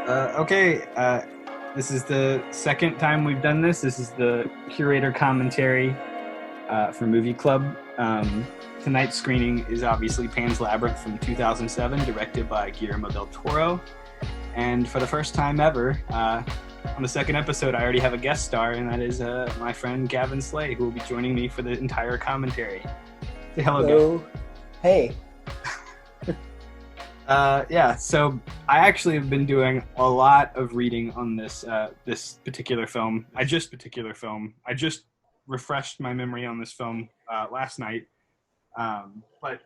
Okay, this is the second time we've done this. This is the Curator commentary for Movie Club. Tonight's screening is obviously Pan's Labyrinth from 2007, directed by Guillermo del Toro. And for the first time ever, on the second episode, I already have a guest star, and that is my friend Gavin Slay, who will be joining me for the entire commentary. Say hello, Gavin. Hey. Yeah, so I actually have been doing a lot of reading on this particular film. I just refreshed my memory on this film last night, but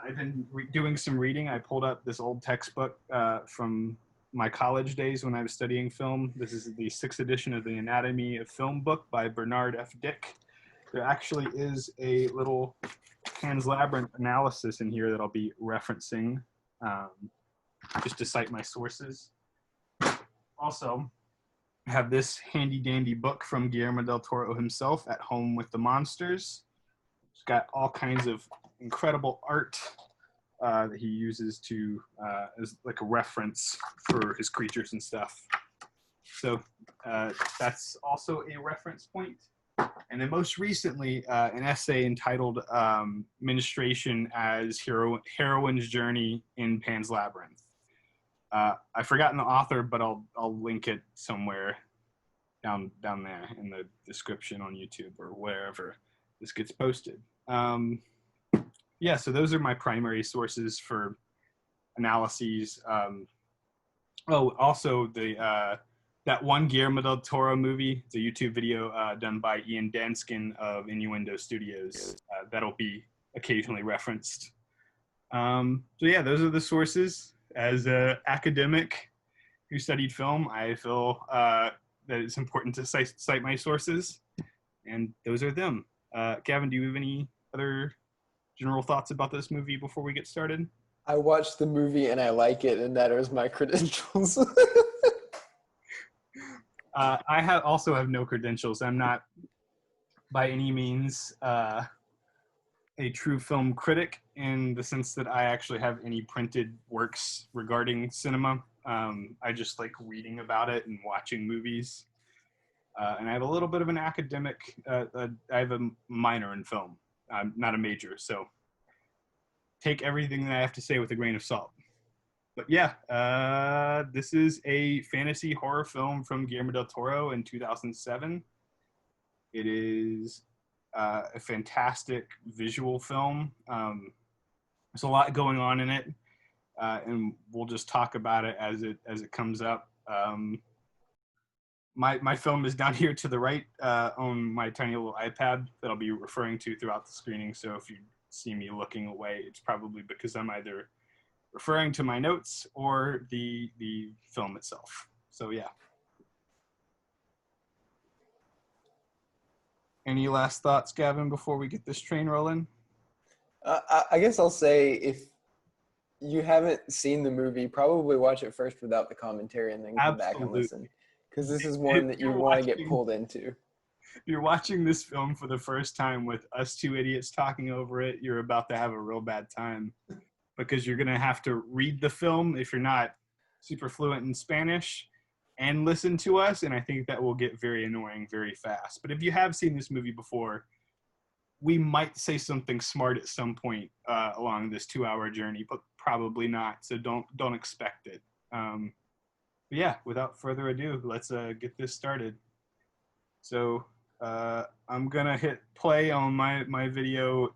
I've been doing some reading. I pulled up this old textbook from my college days when I was studying film. This is the 6th edition of the Anatomy of Film book by Bernard F. Dick. There actually is a little Pan's Labyrinth analysis in here that I'll be referencing just to cite my sources. Also, I have this handy dandy book from Guillermo del Toro himself, At Home with the Monsters. It's got all kinds of incredible art that he uses to as like a reference for his creatures and stuff. So that's also a reference point. And then most recently, an essay entitled Menstruation as Heroine's Journey in Pan's Labyrinth. I've forgotten the author, but I'll link it somewhere down there in the description on YouTube or wherever this gets posted. Yeah, so those are my primary sources for analyses. Also that one Guillermo del Toro movie, it's a YouTube video done by Ian Danskin of Innuendo Studios. That'll be occasionally referenced. So yeah, those are the sources. As an academic who studied film, I feel that it's important to cite my sources, and those are them. Gavin, do you have any other general thoughts about this movie before we get started? I watched the movie and I like it, and that is my credentials. I also have no credentials. I'm not by any means a true film critic in the sense that I actually have any printed works regarding cinema. I just like reading about it and watching movies. And I have a little bit of an academic, I have a minor in film, not a major. So take everything that I have to say with a grain of salt. But yeah, this is a fantasy horror film from Guillermo del Toro in 2007. It is a fantastic visual film. There's a lot going on in it, and we'll just talk about it as it comes up. My film is down here to the right on my tiny little iPad that I'll be referring to throughout the screening. So if you see me looking away, it's probably because I'm either referring to my notes or the film itself. So yeah. Any last thoughts, Gavin, before we get this train rolling? I guess I'll say, if you haven't seen the movie, probably watch it first without the commentary and then come back and listen. Because this is one that you want to get pulled into. If you're watching this film for the first time with us two idiots talking over it, you're about to have a real bad time. Because you're going to have to read the film if you're not super fluent in Spanish and listen to us, and I think that will get very annoying very fast. But if you have seen this movie before, we might say something smart at some point along this 2-hour journey, but probably not, so don't expect it. But yeah, without further ado, let's get this started. So I'm going to hit play on my video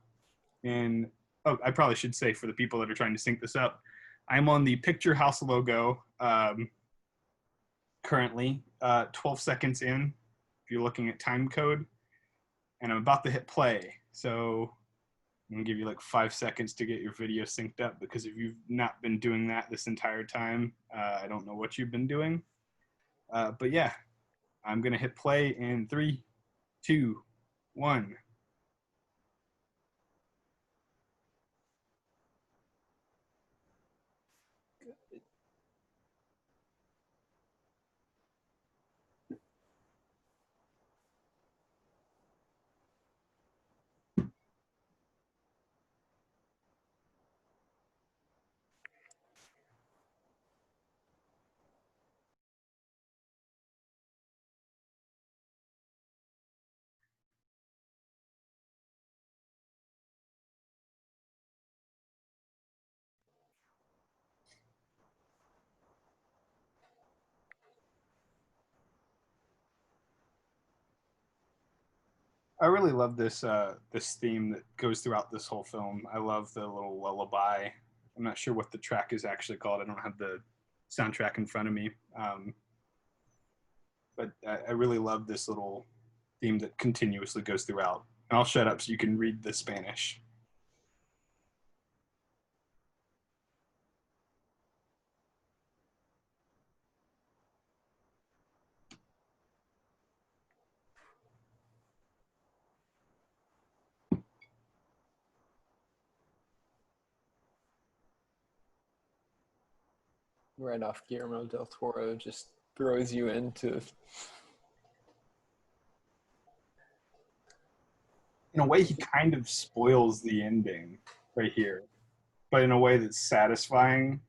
in... Oh, I probably should say for the people that are trying to sync this up, I'm on the Picture House logo currently, 12 seconds in, if you're looking at time code, and I'm about to hit play. So I'm gonna give you like 5 seconds to get your video synced up, because if you've not been doing that this entire time, I don't know what you've been doing. But yeah, I'm gonna hit play in 3, 2, 1. I really love this theme that goes throughout this whole film. I love the little lullaby. I'm not sure what the track is actually called. I don't have the soundtrack in front of me, but I really love this little theme that continuously goes throughout. And I'll shut up so you can read the Spanish. Right off, Guillermo del Toro just throws you into. In a way, he kind of spoils the ending right here, but in a way that's satisfying.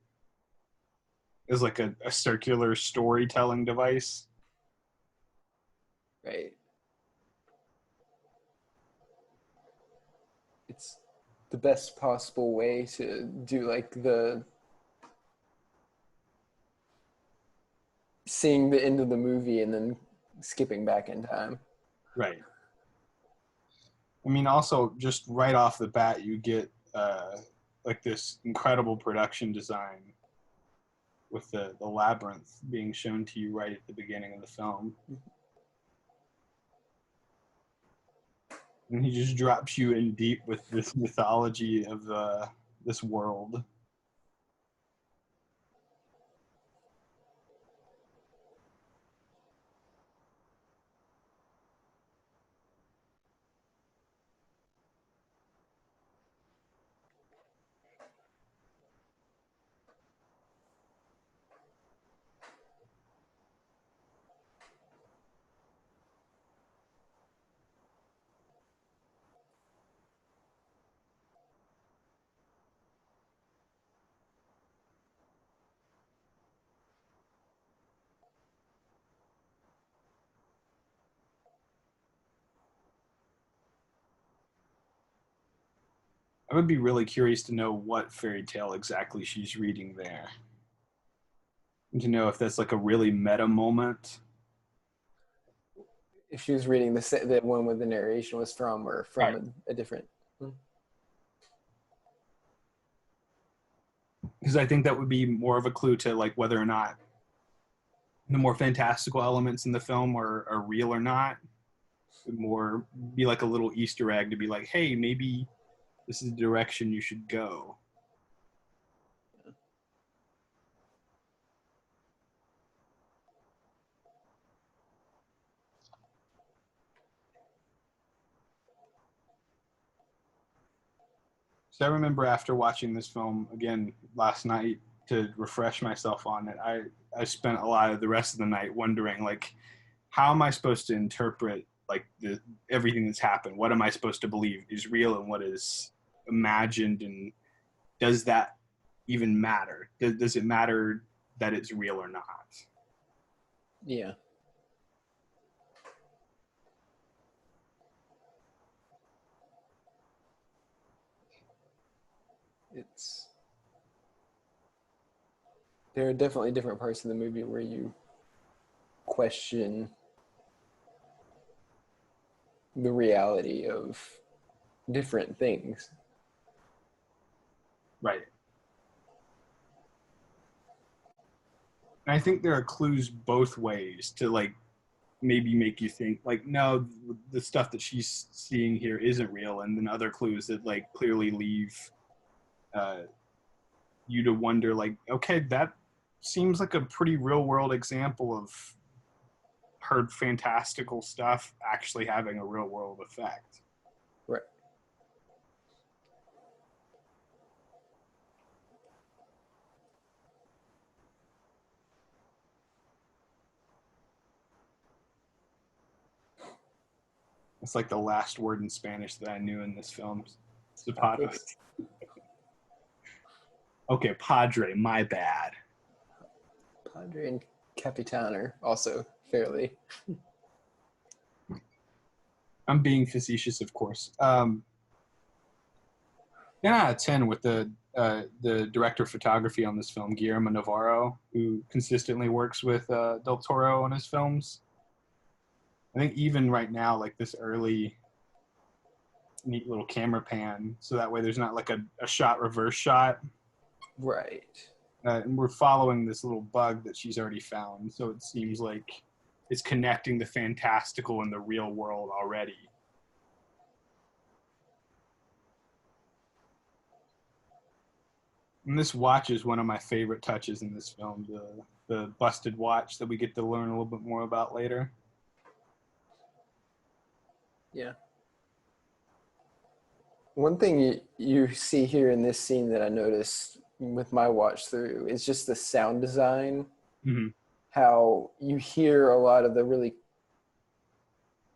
Is like a circular storytelling device. Right. It's the best possible way to do like the seeing the end of the movie and then skipping back in time. Right. I mean, also just right off the bat, you get like this incredible production design with the labyrinth being shown to you right at the beginning of the film. And he just drops you in deep with this mythology of this world. I would be really curious to know what fairy tale exactly she's reading there. And to know if that's like a really meta moment. If she was reading the one where the narration was from, or from Right. a different. Because I think that would be more of a clue to like whether or not the more fantastical elements in the film are real or not. It would more be like a little Easter egg to be like, hey, maybe this is the direction you should go. So I remember after watching this film again last night to refresh myself on it, I spent a lot of the rest of the night wondering like, how am I supposed to interpret like the everything that's happened? What am I supposed to believe is real and what is imagined, and does that even matter? Does it matter that it's real or not? Yeah. It's there are definitely different parts of the movie where you question the reality of different things. Right. And I think there are clues both ways to like maybe make you think like, no, the stuff that she's seeing here isn't real, and then other clues that like clearly leave uh, you to wonder like, okay, that seems like a pretty real world example of her fantastical stuff actually having a real world effect. Right. It's like the last word in Spanish that I knew in this film. Zapatos. Okay, Padre, my bad. Padre and Capitan are also fairly. I'm being facetious, of course. 10 out of 10 with the director of photography on this film, Guillermo Navarro, who consistently works with Del Toro on his films. I think even right now, like this early neat little camera pan, so that way there's not like a shot reverse shot. Right. And we're following this little bug that she's already found, so it seems like it's connecting the fantastical and the real world already. And this watch is one of my favorite touches in this film, the busted watch that we get to learn a little bit more about later. Yeah. One thing you see here in this scene that I noticed with my watch through is just the sound design. Mm-hmm. How you hear a lot of the really,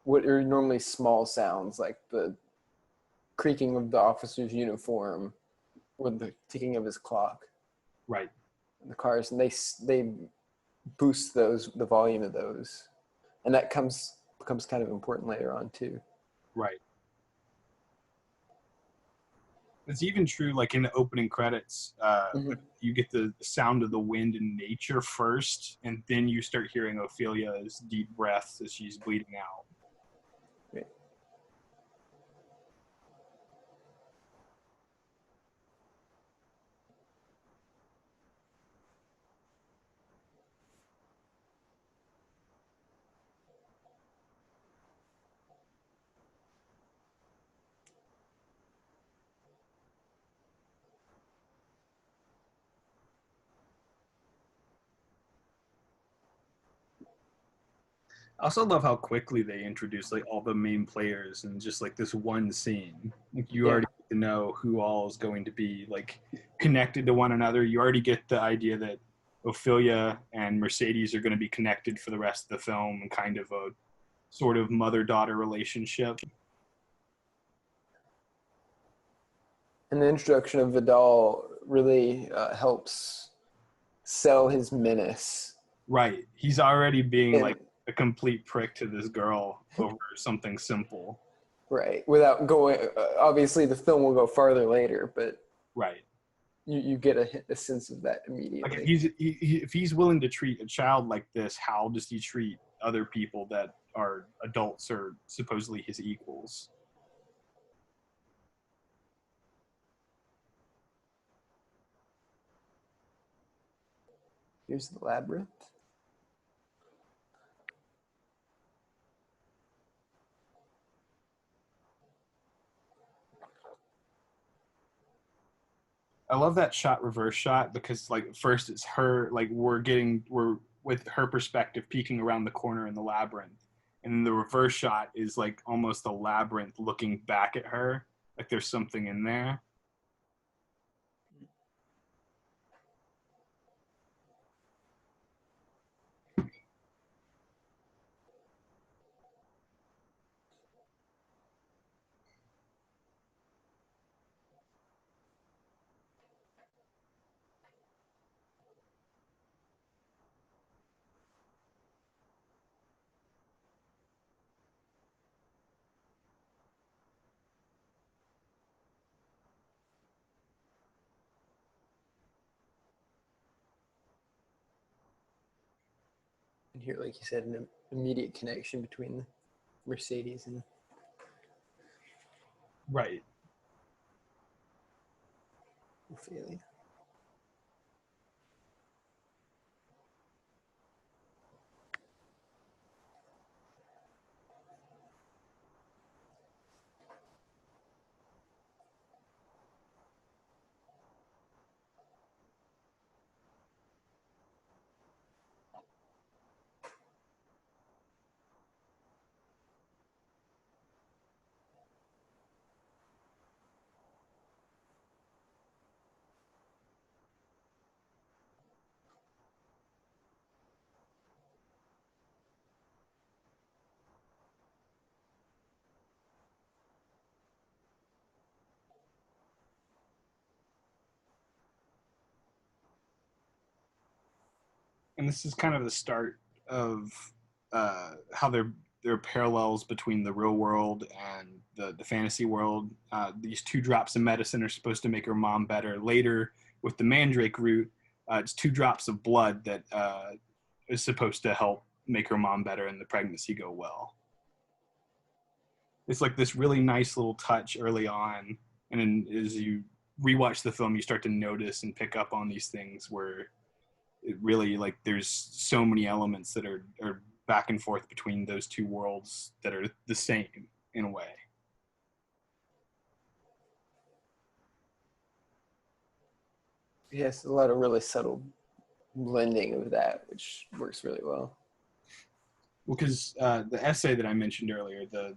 what are normally small sounds, like the creaking of the officer's uniform or the ticking of his clock. Right. The cars, and they boost the volume of those, and that becomes kind of important later on too. Right. It's even true, like in the opening credits, you get the sound of the wind and nature first, and then you start hearing Ophelia's deep breaths as she's bleeding out. Right. I also love how quickly they introduce like all the main players in just like this one scene. Like you already get to know who all is going to be like connected to one another. You already get the idea that Ophelia and Mercedes are going to be connected for the rest of the film, and kind of a sort of mother-daughter relationship. And the introduction of Vidal really helps sell his menace. Right. He's already being like a complete prick to this girl over something simple. Right. Without going, obviously the film will go farther later, but right. You get a sense of that immediately. Like if he's willing to treat a child like this, how does he treat other people that are adults or supposedly his equals? Here's the labyrinth. I love that shot reverse shot because like first it's her, like we're with her perspective peeking around the corner in the labyrinth, and then the reverse shot is like almost the labyrinth looking back at her, like there's something in there. And here, like you said, an immediate connection between Mercedes and right. Ophelia. And this is kind of the start of how there are parallels between the real world and the fantasy world. These 2 drops of medicine are supposed to make her mom better. Later, with the mandrake root, it's 2 drops of blood that is supposed to help make her mom better and the pregnancy go well. it's like this really nice little touch early on, and then as you rewatch the film, you start to notice and pick up on these things where it really, like, there's so many elements that are back and forth between those two worlds that are the same in a way. Yes, a lot of really subtle blending of that, which works really well. Well, because the essay that I mentioned earlier, the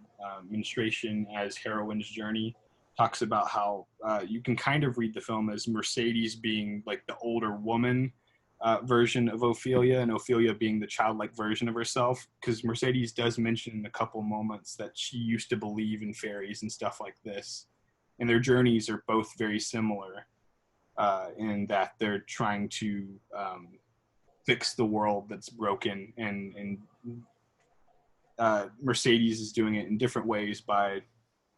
Menstruation as Heroine's Journey, talks about how you can kind of read the film as Mercedes being like the older woman version of Ophelia, and Ophelia being the childlike version of herself, because Mercedes does mention in a couple moments that she used to believe in fairies and stuff like this, and their journeys are both very similar in that they're trying to fix the world that's broken, and Mercedes is doing it in different ways by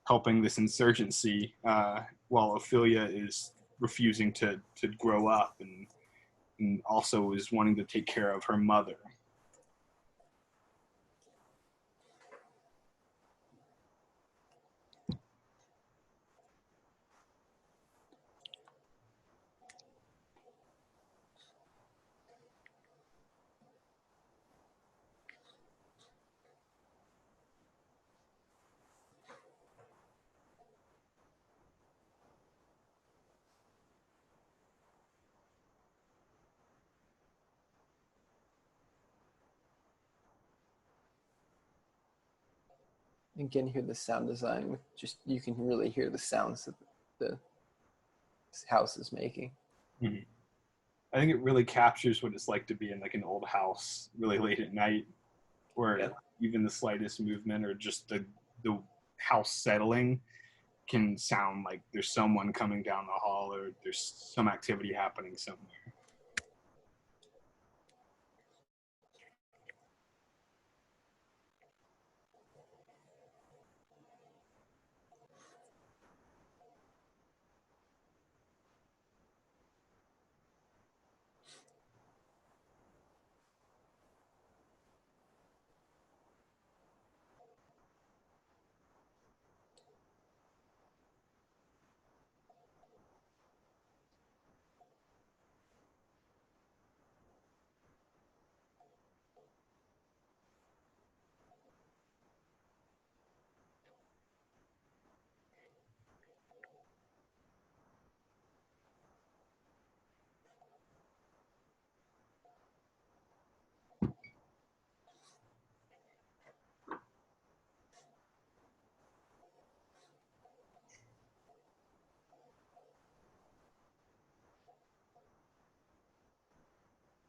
helping this insurgency, while Ophelia is refusing to grow up, and also is wanting to take care of her mother. Again, hear the sound design. Just you can really hear the sounds that the house is making. Mm-hmm. I think it really captures what it's like to be in like an old house really late at night, where even the slightest movement or just the house settling can sound like there's someone coming down the hall or there's some activity happening somewhere.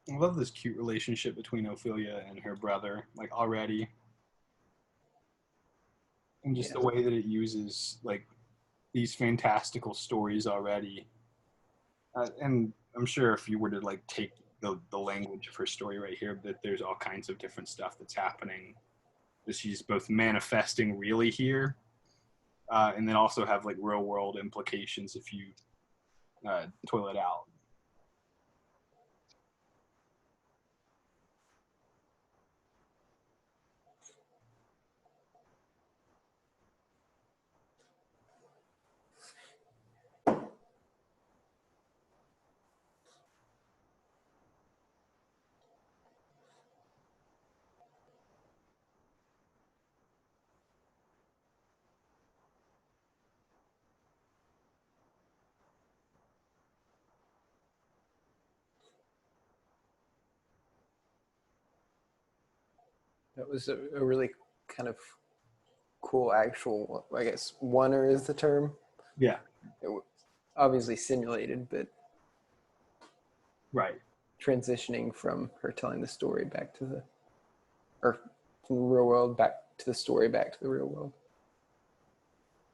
I love this cute relationship between Ophelia and her brother, like already. And just the way that it uses like these fantastical stories already. And I'm sure if you were to like take the language of her story right here, that there's all kinds of different stuff that's happening. That she's both manifesting really here, and then also have like real world implications if you toil it out. That was a really kind of cool actual, I guess, oneer is the term. Yeah. It was obviously simulated, but right. Transitioning from her telling the story back to the, or from the real world back to the story back to the real world.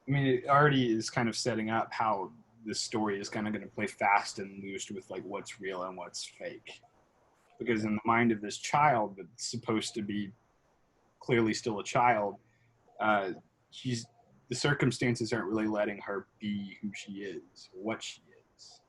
I mean, it already is kind of setting up how this story is kind of going to play fast and loose with like what's real and what's fake. Because in the mind of this child that's supposed to be clearly still a child, she's the circumstances aren't really letting her be who she is, or what she is.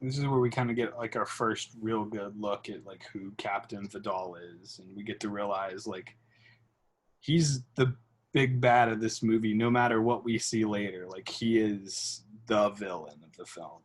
This is where we kind of get like our first real good look at like who Captain Vidal is, and we get to realize like he's the big bad of this movie. No matter what we see later, like he is the villain of the film.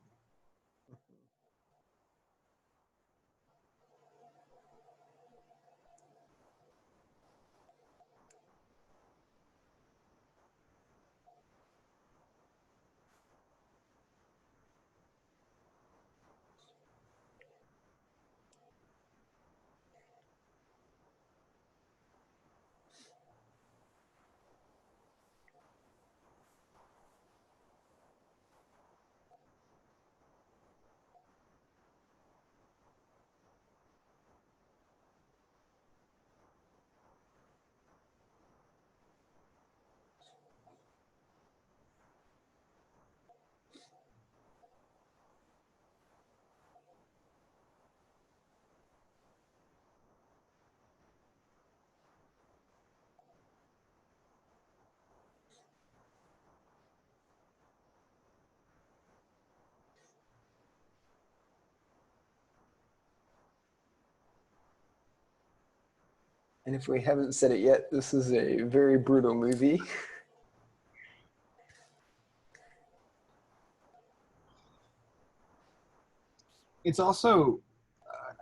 And if we haven't said it yet, this is a very brutal movie. It's also,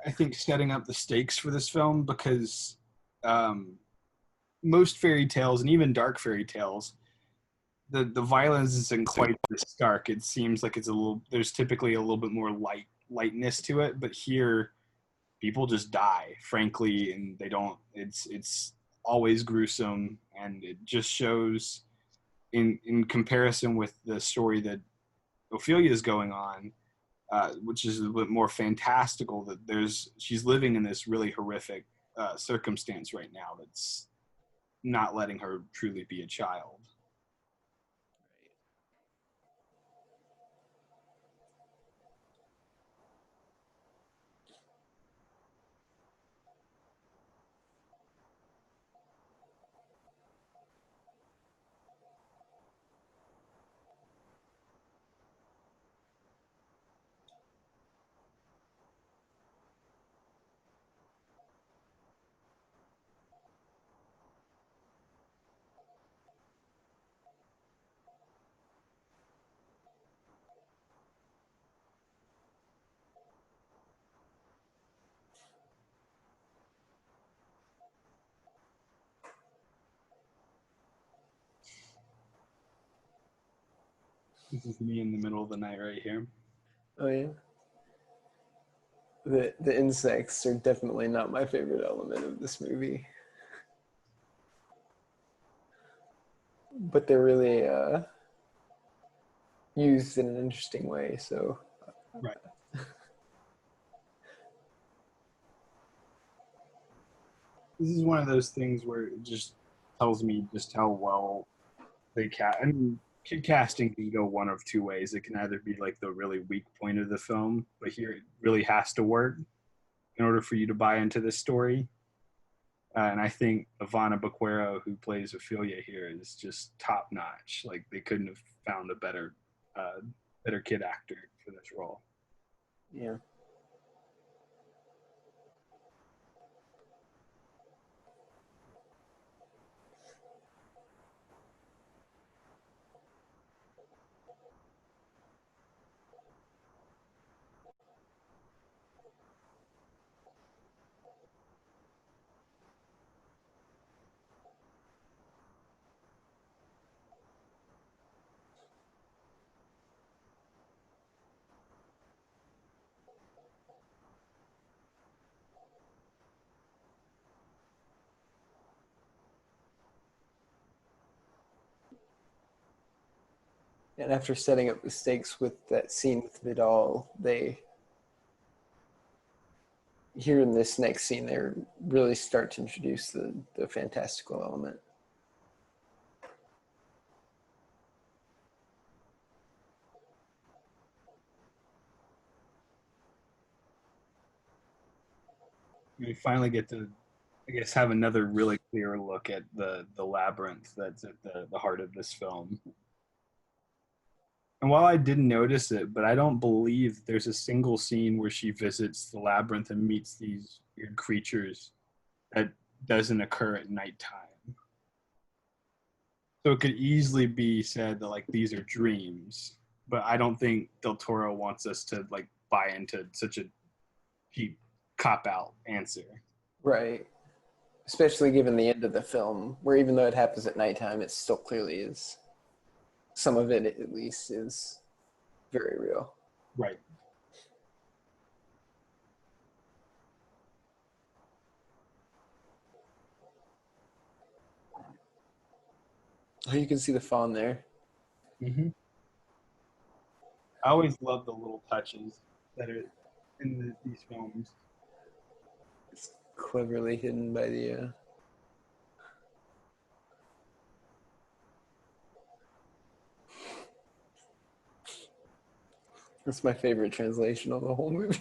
I think, setting up the stakes for this film because um, most fairy tales and even dark fairy tales, the violence isn't quite this stark. It seems like it's a little. There's typically a little bit more lightness to it, but here people just die, frankly, and they don't. It's always gruesome, and it just shows in comparison with the story that Ophelia is going on, which is a bit more fantastical. That she's living in this really horrific circumstance right now that's not letting her truly be a child. This is me in the middle of the night right here. Oh yeah. The insects are definitely not my favorite element of this movie, but they're really used in an interesting way. So Right. This is one of those things where it just tells me just how well they cast. I mean, kid casting can go one of two ways. It can either be like the really weak point of the film, but here it really has to work in order for you to buy into this story. And I think Ivana Baquero, who plays Ophelia here, is just top notch. Like they couldn't have found a uh, better kid actor for this role. yeah. And after setting up the stakes with that scene with Vidal, they here in this next scene they really start to introduce the fantastical element. We finally get to, I guess, have another really clear look at the labyrinth that's at the heart of this film. And while I didn't notice it, but I don't believe there's a single scene where she visits the labyrinth and meets these weird creatures that doesn't occur at nighttime. So it could easily be said that like these are dreams, but I don't think Del Toro wants us to like buy into such a cheap cop out answer. Right. Especially given the end of the film, where even though it happens at nighttime, it still clearly is. Some of it, at least, is very real. Right. Oh, you can see the fawn there. Mm-hmm. I always love the little touches that are in these films. It's cleverly hidden by the. That's my favorite translation of the whole movie.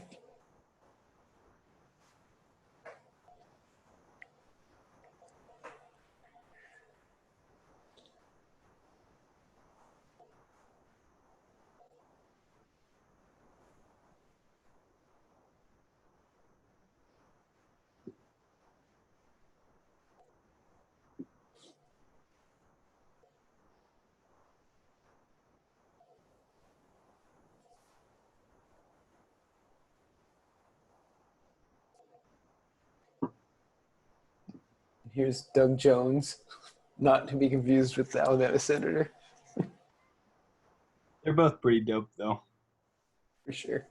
Here's Doug Jones, not to be confused with the Alabama senator. They're both pretty dope, though. For sure.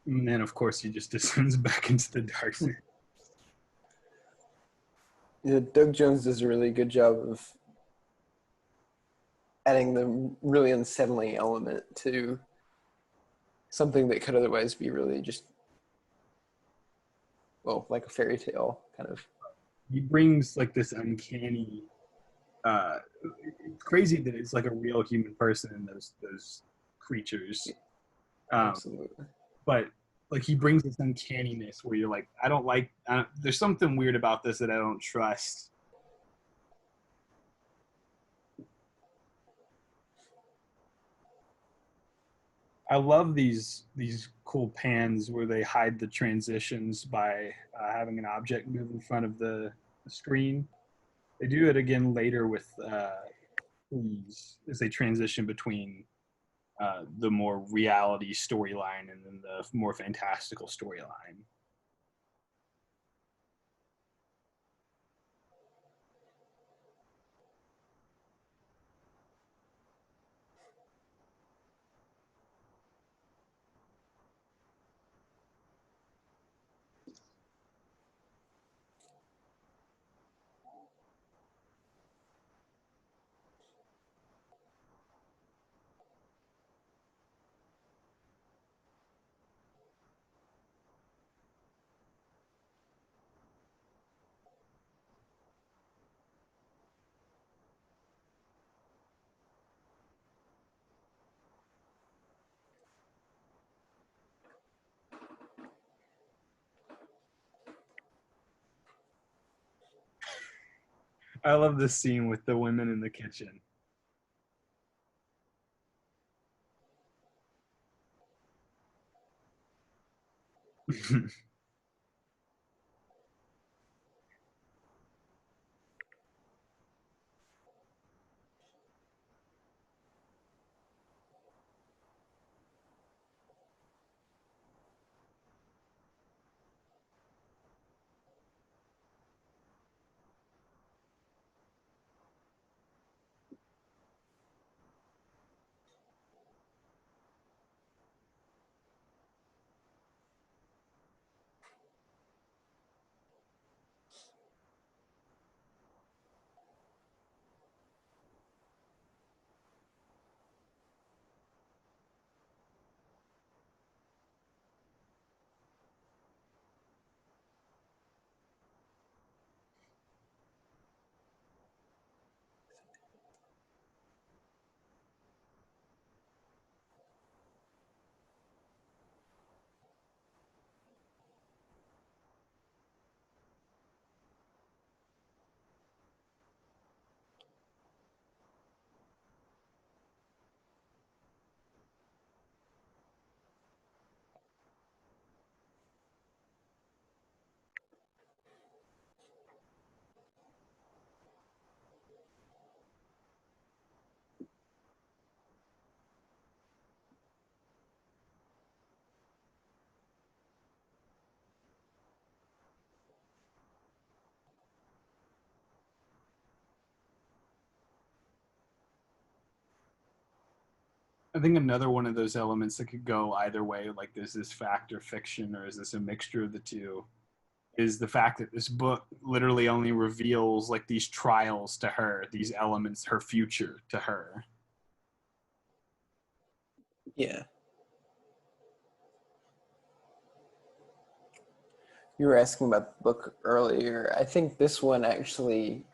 And then, of course, he just descends back into the darkness. Yeah, Doug Jones does a really good job of adding the really unsettling element to something that could otherwise be really just, well, like a fairy tale kind of. He brings like this uncanny. It's crazy that it's like a real human person in those creatures. Absolutely. But like he brings this uncanniness where you're like, there's something weird about this that I don't trust. I love these cool pans where they hide the transitions by having an object move in front of the screen. They do it again later with trees as they transition between the more reality storyline and then the more fantastical storyline. I love this scene with the women in the kitchen. I think another one of those elements that could go either way, like is this fact or fiction, or is this a mixture of the two, is the fact that this book literally only reveals like these trials to her, these elements, her future to her. Yeah. You were asking about the book earlier. I think this one actually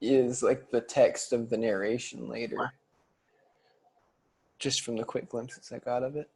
is like the text of the narration later, just from the quick glimpses I got of it.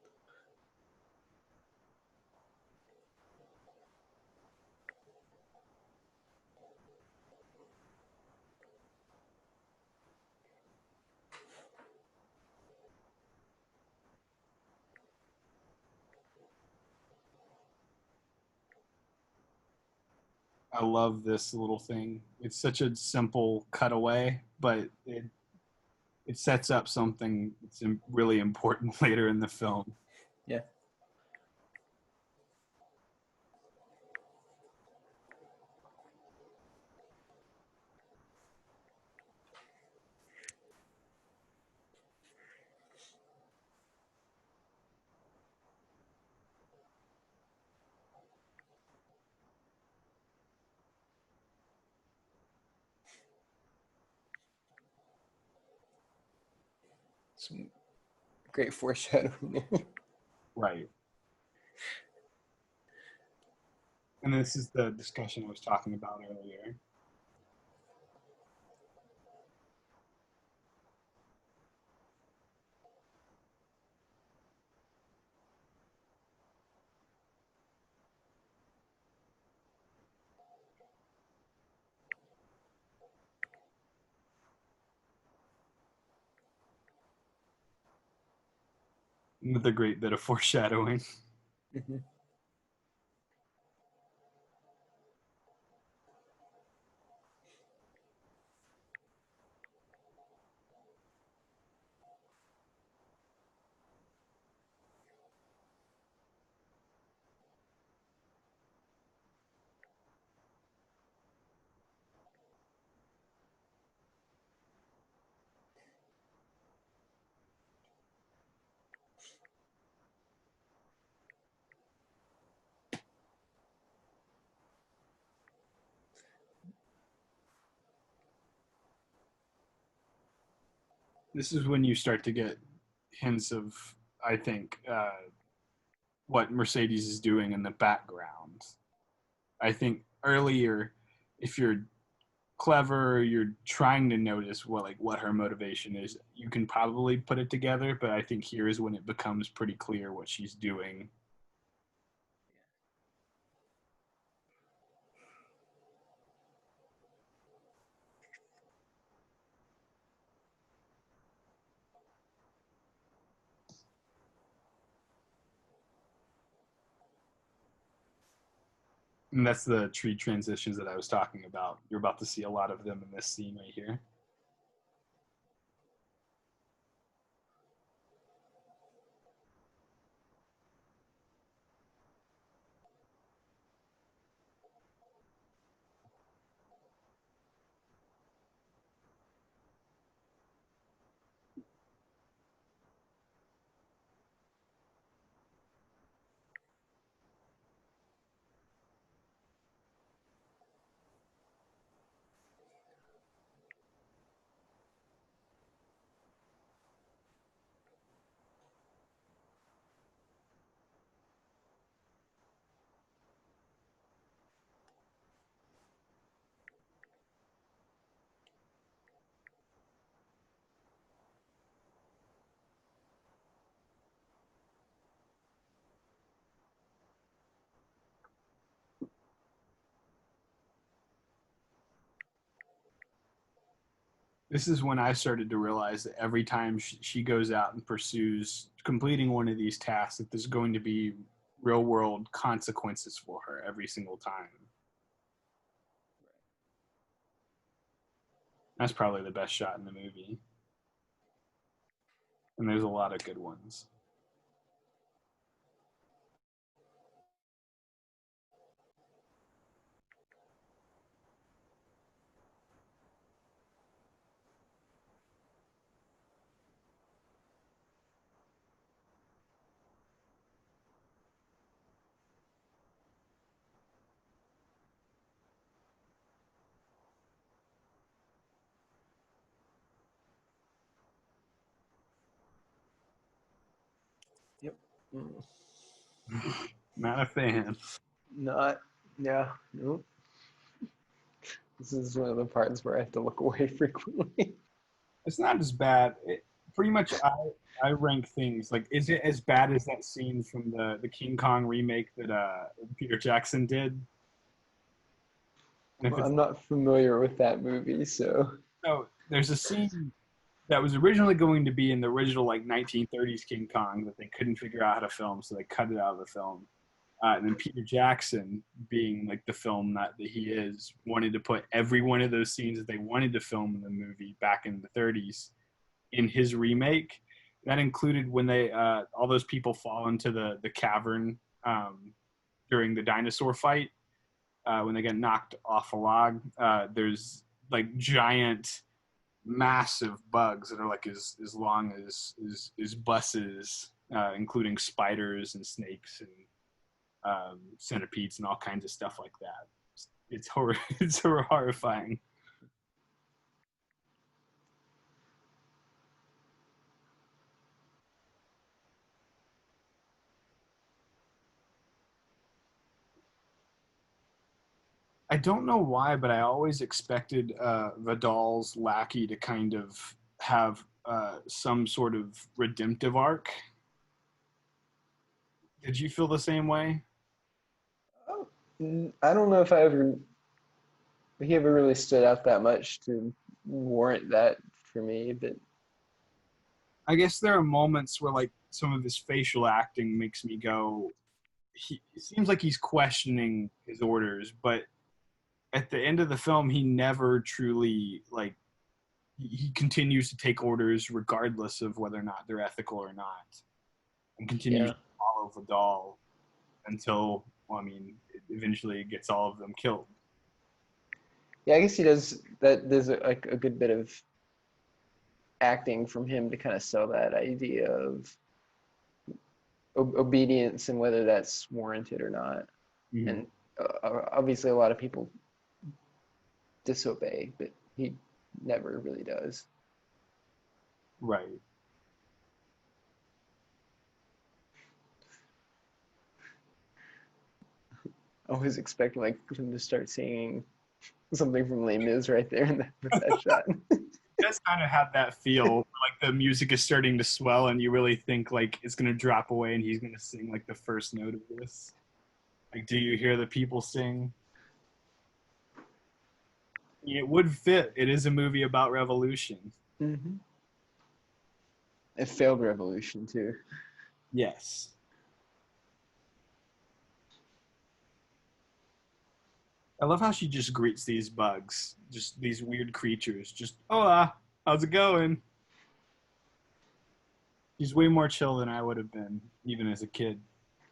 I love this little thing. It's such a simple cutaway, but it sets up something that's really important later in the film. Yeah. Some great foreshadowing. Right. And this is the discussion I was talking about earlier. Another great bit of foreshadowing. Mhm. This is when you start to get hints of, I think, what Mercedes is doing in the background. I think earlier, if you're clever, you're trying to notice what her motivation is, you can probably put it together. But I think here is when it becomes pretty clear what she's doing. And that's the tree transitions that I was talking about. You're about to see a lot of them in this scene right here. This is when I started to realize that every time she goes out and pursues completing one of these tasks, that there's going to be real world consequences for her every single time. That's probably the best shot in the movie. And there's a lot of good ones. Yep. Not a fan. Not. Yeah. Nope. This is one of the parts where I have to look away frequently. It's not as bad. Pretty much, I rank things like, is it as bad as that scene from the King Kong remake that Peter Jackson did? And if Well, it's I'm not familiar with that movie, so. so, there's a scene that was originally going to be in the original like 1930s King Kong that they couldn't figure out how to film, so they cut it out of the film. And then Peter Jackson, being like the film that he is, wanted to put every one of those scenes that they wanted to film in the movie back in the 30s in his remake. That included when they all those people fall into the cavern during the dinosaur fight when they get knocked off a log. There's like giant, massive bugs that are like as long as buses, including spiders and snakes and centipedes and all kinds of stuff like that. It's it's horrifying. I don't know why, but I always expected Vidal's lackey to kind of have some sort of redemptive arc. Did you feel the same way? I don't know if he ever really stood out that much to warrant that for me, but I guess there are moments where like some of his facial acting makes me go, it seems like he's questioning his orders, but at the end of the film, he never truly like he continues to take orders regardless of whether or not they're ethical or not, and continues yeah. to follow Vidal until, well, I mean, eventually it gets all of them killed. Yeah, I guess he does that. There's like a good bit of acting from him to kind of sell that idea of obedience and whether that's warranted or not. Mm-hmm. And obviously, a lot of people disobey, but he never really does. Right. I was expecting like him to start singing something from Les Mis right there in that shot. It does kind of have that feel, like the music is starting to swell, and you really think like it's gonna drop away, and he's gonna sing like the first note of this. Like, do you hear the people sing? It would fit. It is a movie about revolution. Mm-hmm. A failed revolution too. Yes. I love how she just greets these bugs, just these weird creatures. Just, hola, how's it going? She's way more chill than I would have been, even as a kid.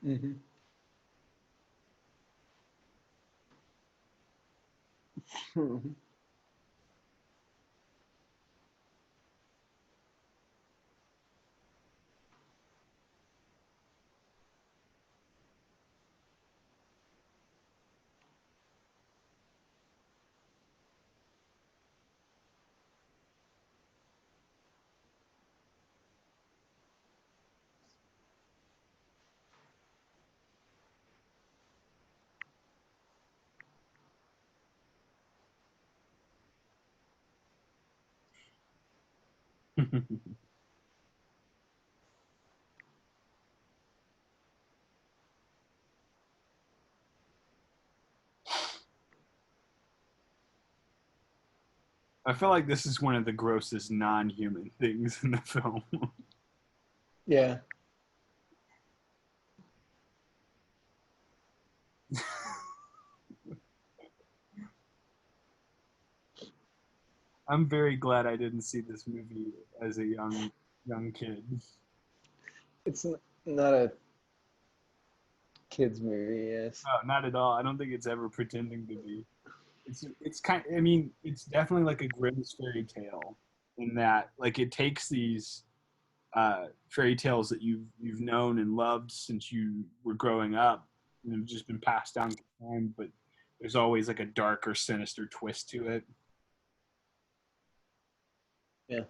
Mm-hmm. I feel like this is one of the grossest non-human things in the film. Yeah. I'm very glad I didn't see this movie as a young kid. It's not a kids movie, yes. No, not at all. I don't think it's ever pretending to be. It's kind. I mean, it's definitely like a Grimm's fairy tale in that, like, it takes these fairy tales that you've known and loved since you were growing up, and have just been passed down through time. But there's always like a darker, sinister twist to it. Yeah.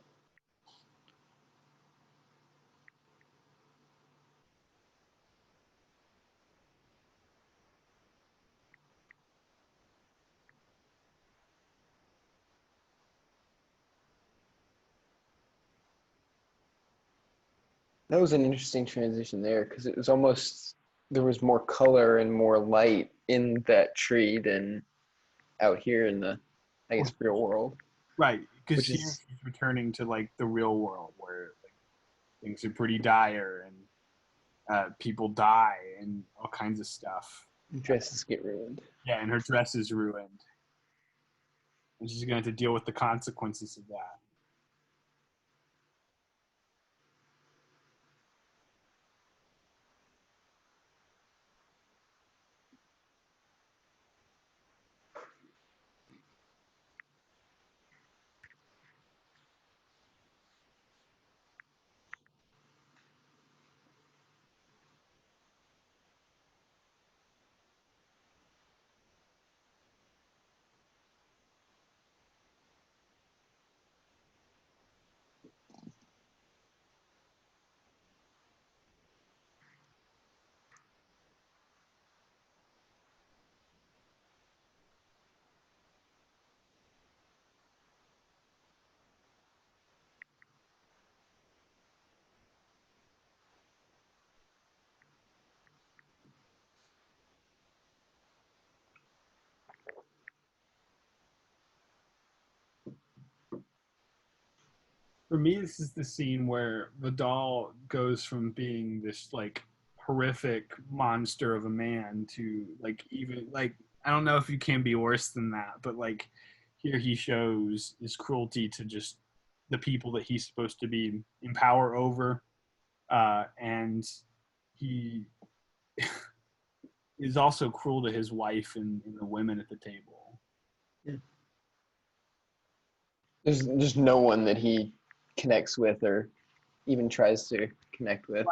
That was an interesting transition there because it was almost there was more color and more light in that tree than out here in the, I guess, real world, Right, because which here is she's returning to like the real world where like things are pretty dire and people die and all kinds of stuff. dresses get ruined. Yeah, and her dress is ruined, and she's going to have to deal with the consequences of that. For me, this is the scene where the doll goes from being this like horrific monster of a man to like, even like, I don't know if you can be worse than that, but like here he shows his cruelty to just the people that he's supposed to be in power over, and he is also cruel to his wife and the women at the table. Yeah. There's no one that he connects with or even tries to connect with.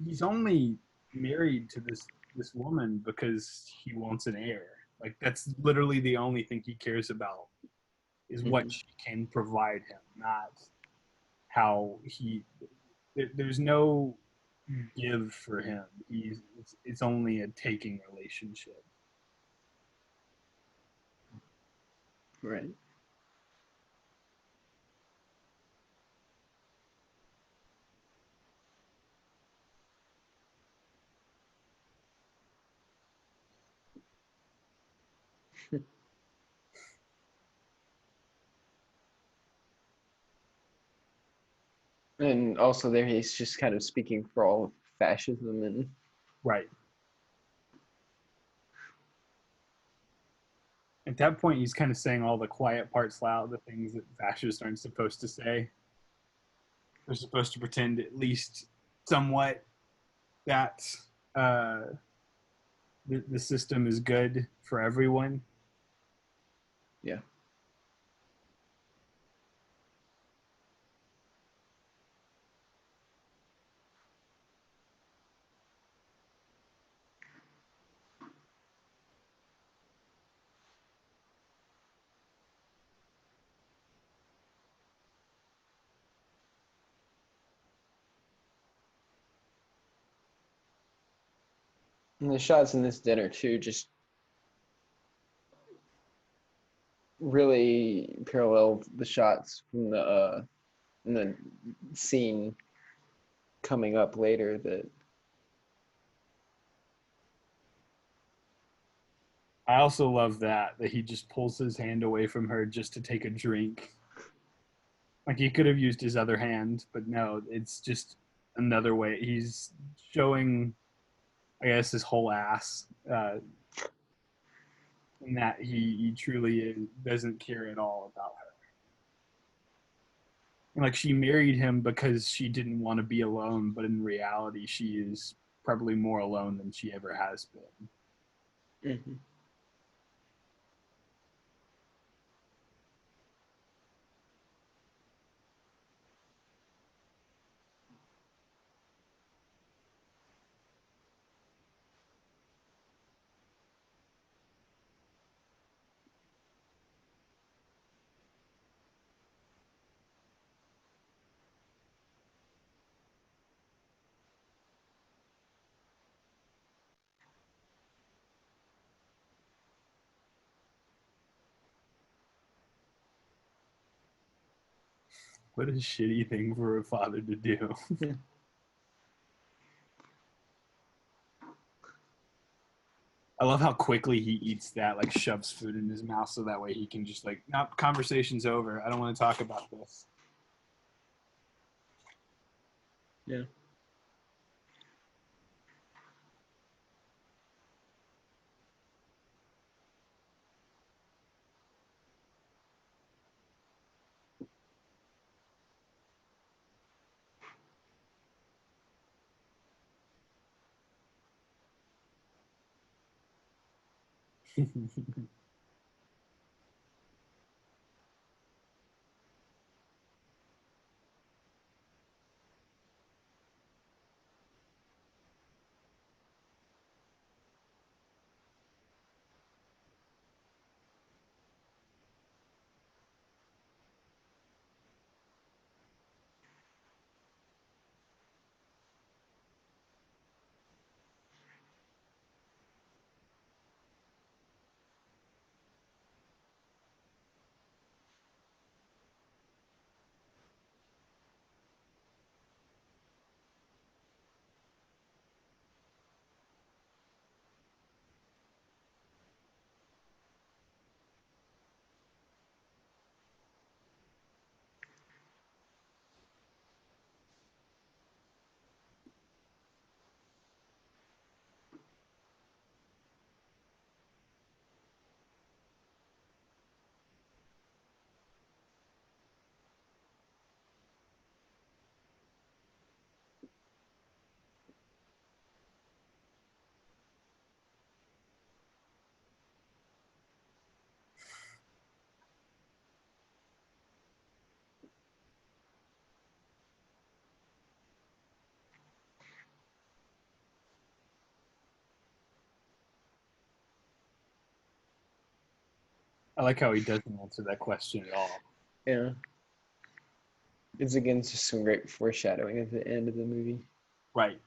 He's only married to this woman because he wants an heir. Like, that's literally the only thing he cares about is what she can provide him, not how he. There's no give for him. It's only a taking relationship. Right. And also there he's just kind of speaking for all of fascism and Right. At that point, he's kind of saying all the quiet parts loud, the things that fascists aren't supposed to say. They're supposed to pretend at least somewhat that uh, the system is good for everyone. Yeah. And the shots in this dinner too just really parallel the shots from the scene coming up later that I also love that he just pulls his hand away from her just to take a drink. Like he could have used his other hand, but no, it's just another way. He's showing, I guess, his whole ass, in that he truly doesn't care at all about her. And like she married him because she didn't want to be alone, but in reality, she is probably more alone than she ever has been. mm-hmm. What a shitty thing for a father to do. I love how quickly he eats that, like shoves food in his mouth so that way he can just like, nope, conversation's over. I don't want to talk about this. Yeah. I like how he doesn't answer that question at all. Yeah. It's again just some great foreshadowing at the end of the movie. Right.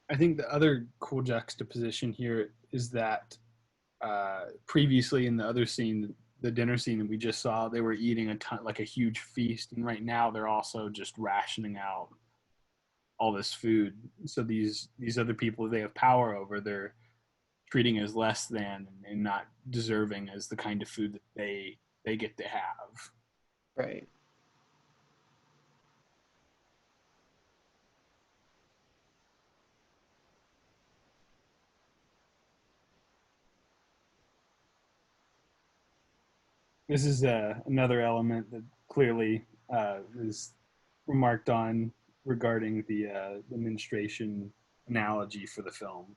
I think the other cool juxtaposition here is that previously in the other scene, the dinner scene that we just saw, they were eating a ton, like a huge feast, and right now they're also just rationing out all this food. So these other people they have power over, they're treating as less than and not deserving as the kind of food that they get to have. Right. This is another element that clearly is remarked on regarding the menstruation analogy for the film.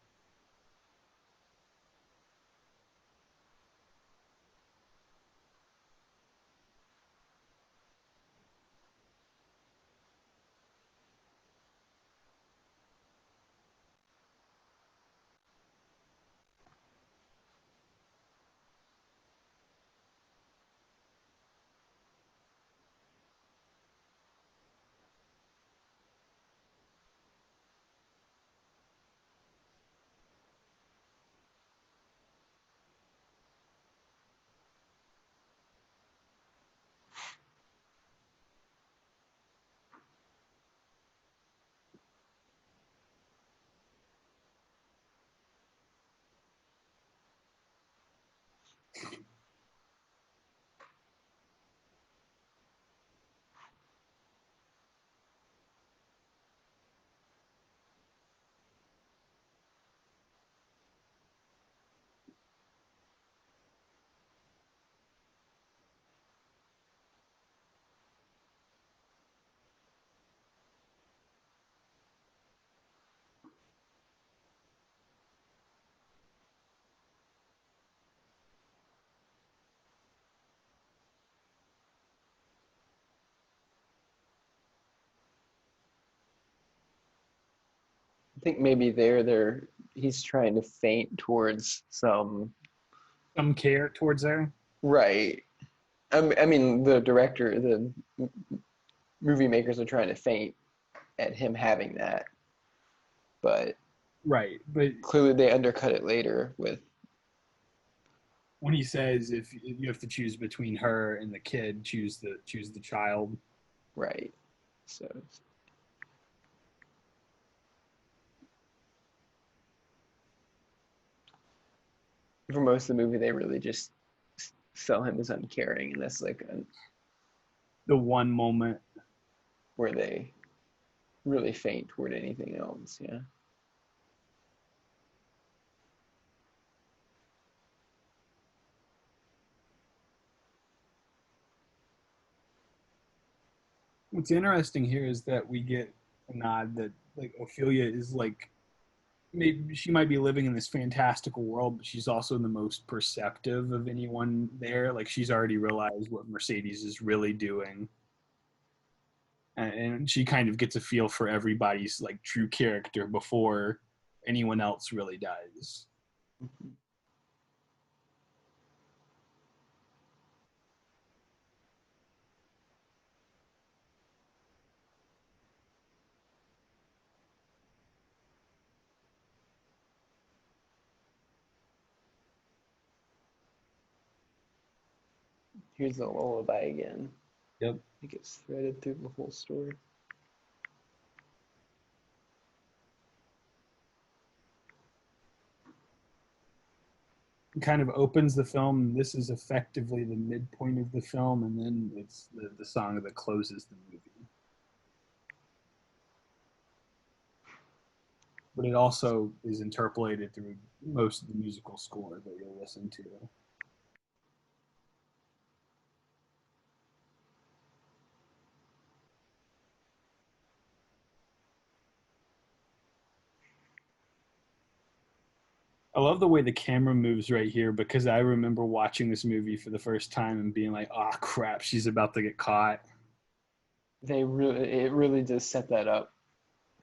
I think maybe he's trying to feint towards Some care towards there. right. I mean, the director, the movie makers are trying to feint at him having that, but Right, but clearly they undercut it later with when he says if you have to choose between her and the kid, choose the child. right. So for most of the movie, they really just sell him as uncaring, and that's like The one moment. where they really feint toward anything else. Yeah. What's interesting here is that we get a nod that like Ophelia is like maybe she might be living in this fantastical world, but she's also the most perceptive of anyone there. Like she's already realized what Mercedes is really doing, and she kind of gets a feel for everybody's like true character before anyone else really does. Mm-hmm. Here's the lullaby again. Yep. It gets threaded through the whole story. It kind of opens the film. This is effectively the midpoint of the film, and then it's the song that closes the movie. But it also is interpolated through most of the musical score that you'll listen to. I love the way the camera moves right here because I remember watching this movie for the first time and being like, "Oh crap, she's about to get caught." It really does set that up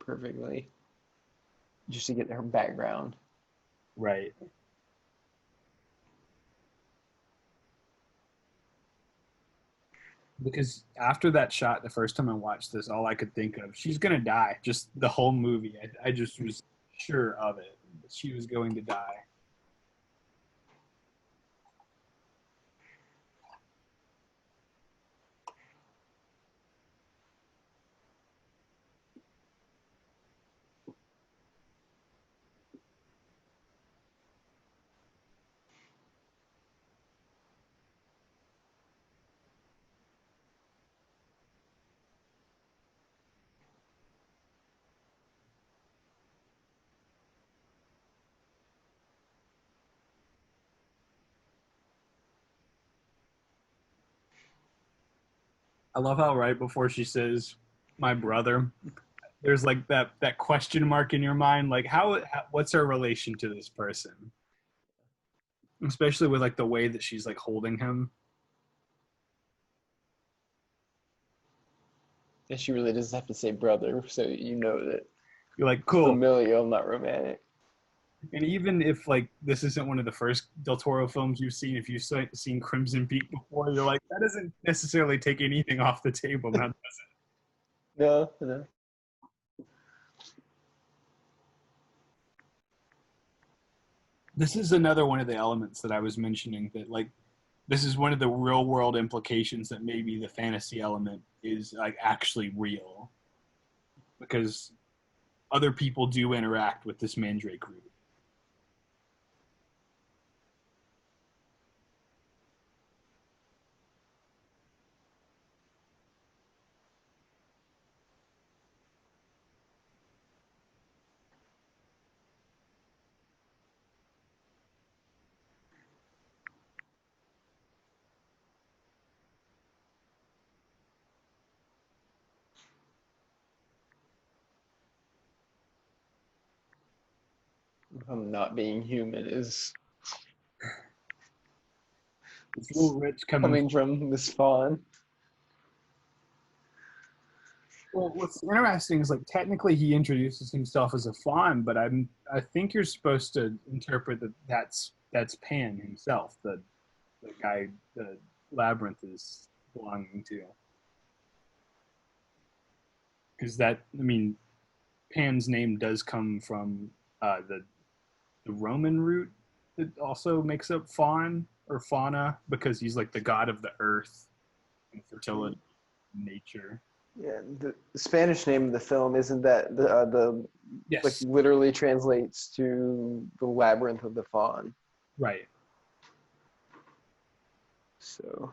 perfectly, just to get her background. Right. Because after that shot, the first time I watched this, all I could think of, she's gonna die. Just the whole movie. I just was sure of it, that she was going to die. I love how right before she says, "My brother," there's like that question mark in your mind, like what's her relation to this person? Especially with like the way that she's like holding him. And she really doesn't have to say brother, so you know that You're like, it's cool. familial, not romantic. And even if like this isn't one of the first Del Toro films you've seen, if you've seen Crimson Peak before, you're like, that doesn't necessarily take anything off the table, now does it? No, no. This is another one of the elements that I was mentioning, that like this is one of the real world implications that maybe the fantasy element is like actually real, because other people do interact with this mandrake root. Not being human is It's a little rich coming from this fawn. Well, what's interesting is like technically he introduces himself as a faun, but I think you're supposed to interpret that that's Pan himself, the guy the Labyrinth is belonging to, because that, I mean, Pan's name does come from the Roman root that also makes up faun or fauna, because he's like the god of the earth and fertility, nature. Yeah, the Spanish name of the film isn't that the Yes, like literally translates to the labyrinth of the fawn. right. So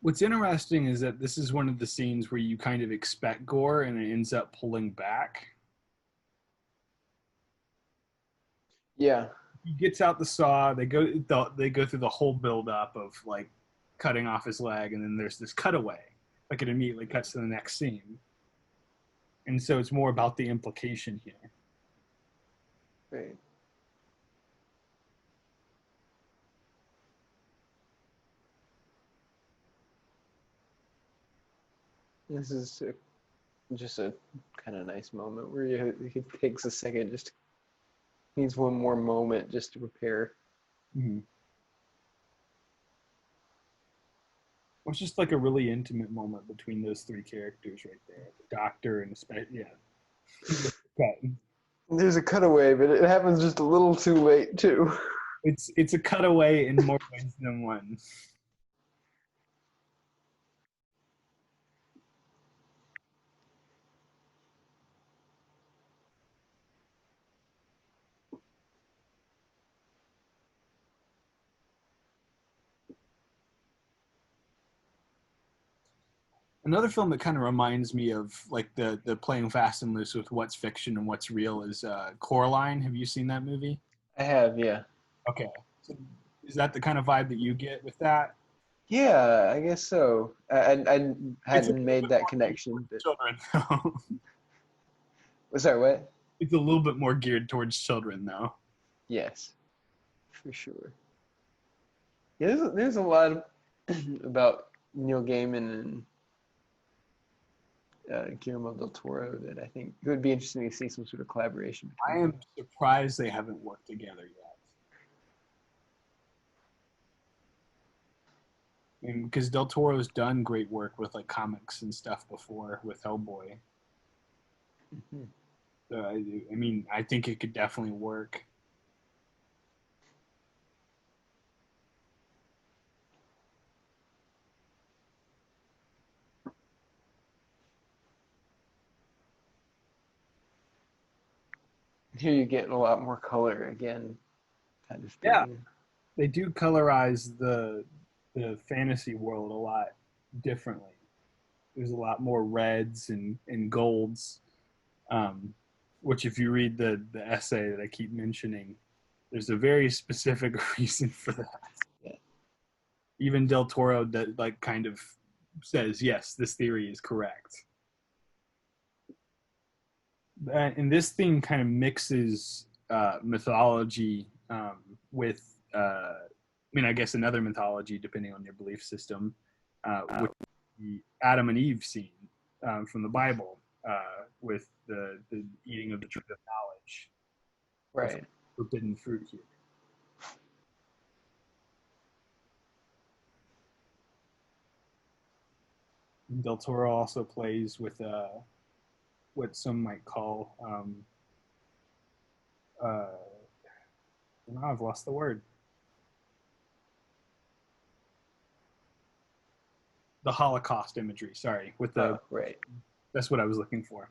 What's interesting is that this is one of the scenes where you kind of expect gore and it ends up pulling back. yeah, He gets out the saw. They go through the whole build up of like cutting off his leg, and then there's this cutaway. Like it immediately cuts to the next scene, and so it's more about the implication here. right. This is just a kind of nice moment where he takes a second, just needs one more moment just to prepare. Mm-hmm. It's just like a really intimate moment between those three characters right there, the doctor and yeah. There's a cutaway, but it happens just a little too late too. It's a cutaway in more ways than one. Another film that kind of reminds me of like the playing fast and loose with what's fiction and what's real is Coraline. Have you seen that movie? I have, yeah. Okay. So is that the kind of vibe that you get with that? Yeah, I guess so. I It's a hadn't little made bit that more geared connection, towards but children, though. sorry, what? It's a little bit more geared towards children, though. Yes, for sure. Yeah, there's a lot about Neil Gaiman and Guillermo del Toro that I think it would be interesting to see some sort of collaboration I between am them. surprised they haven't worked together yet. I mean, because Del Toro's done great work with like comics and stuff before with Hellboy. Mhm. So I mean, I think it could definitely work. Here you get a lot more color again, kind of Yeah, thing. they do colorize the fantasy world a lot differently. There's a lot more reds and golds, um, which if you read the essay that I keep mentioning, there's a very specific reason for that. Yeah. Even Del Toro that like kind of says yes, this theory is correct. And this thing kind of mixes mythology with, I mean, I guess another mythology depending on your belief system, with the Adam and Eve scene from the Bible, with the eating of the tree of knowledge, the Right. forbidden fruit here. Del Toro also plays with what some might call, now I've lost the word. The Holocaust imagery. Sorry, with the Oh, right. that's what I was looking for.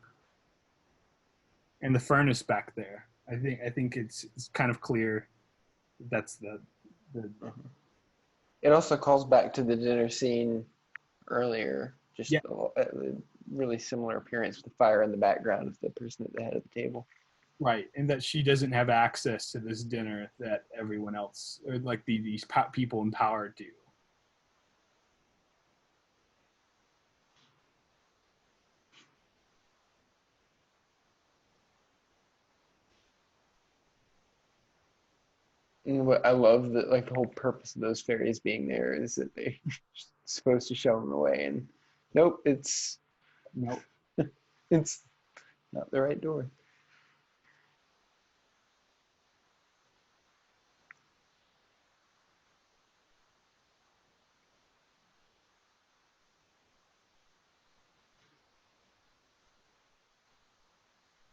And the furnace back there. I think it's kind of clear that's the Mhm. It also calls back to the dinner scene earlier, yeah, just a really similar appearance with the fire in the background of the person at the head of the table. right, and that she doesn't have access to this dinner that everyone else or like these people in power do. And what I love that, like the whole purpose of those fairies being there is that they're supposed to show them the way, and nope, Nope. it's not the right door.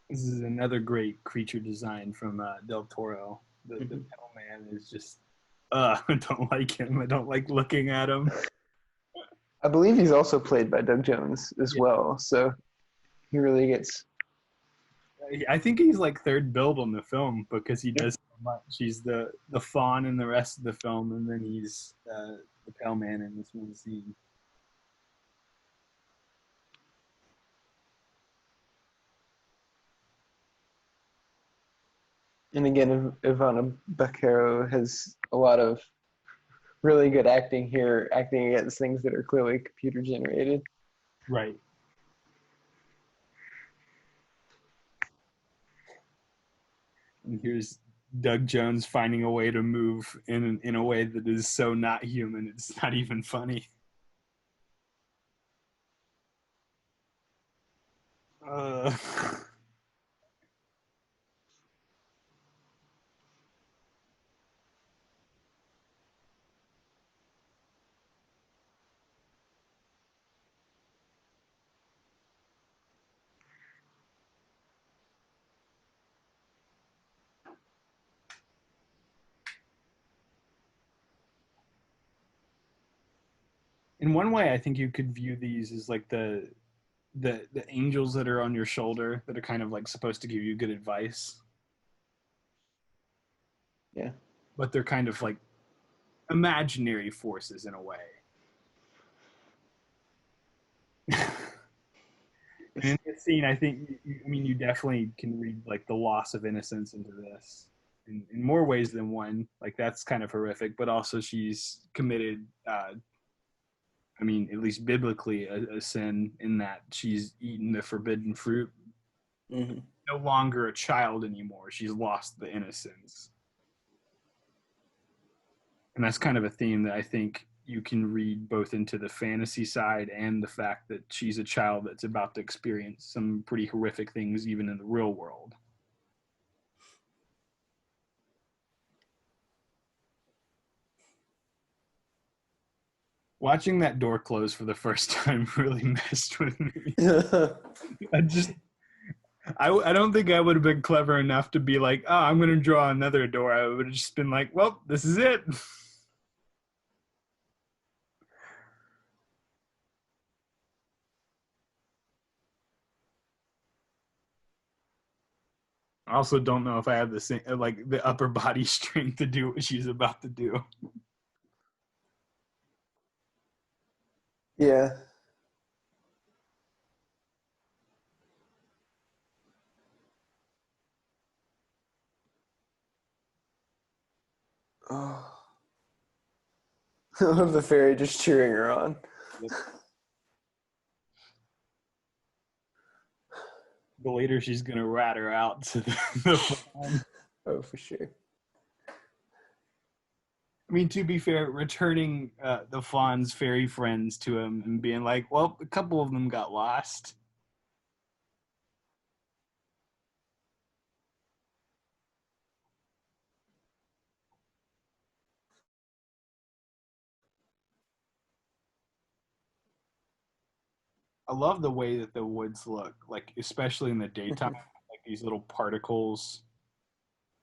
This is another great creature design from Del Toro. The Hmm. Pale Man is just I don't like him. I don't like looking at him. I believe he's also played by Doug Jones as Yeah, well, so he really gets. I think he's like third build on the film because he Yeah. does so much. He's the fawn in the rest of the film, and then he's the Pale Man in this one scene. And again, Ivana Baquero has a lot of really good acting here, acting against things that are clearly computer generated. Right. And here's Doug Jones finding a way to move in a way that is so not human. It's not even funny. Uh, in one way, I think you could view these as like the angels that are on your shoulder that are kind of like supposed to give you good advice, Yeah. but they're kind of like imaginary forces in a way. And in this scene, I think, I mean, you definitely can read like the loss of innocence into this in more ways than one. Like that's kind of horrific, but also she's committed I mean, at least biblically, a sin in that she's eaten the forbidden fruit. Mm-hmm. No longer a child anymore. She's lost the innocence. And that's kind of a theme that I think you can read both into the fantasy side and the fact that she's a child that's about to experience some pretty horrific things even in the real world. Watching that door close for the first time really messed with me. I don't think I would have been clever enough to be like, oh, I'm going to draw another door. I would have just been like, well, this is it. I also don't know if I have the same, like the upper body strength to do what she's about to do. Yeah. Oh. I love the fairy just cheering her on. Yep. But later she's going to rat her out to the fawn. Oh, for sure. I mean, to be fair, returning the fawn's fairy friends to him and being like, well, a couple of them got lost. I love the way that the woods look, like especially in the daytime, like these little particles.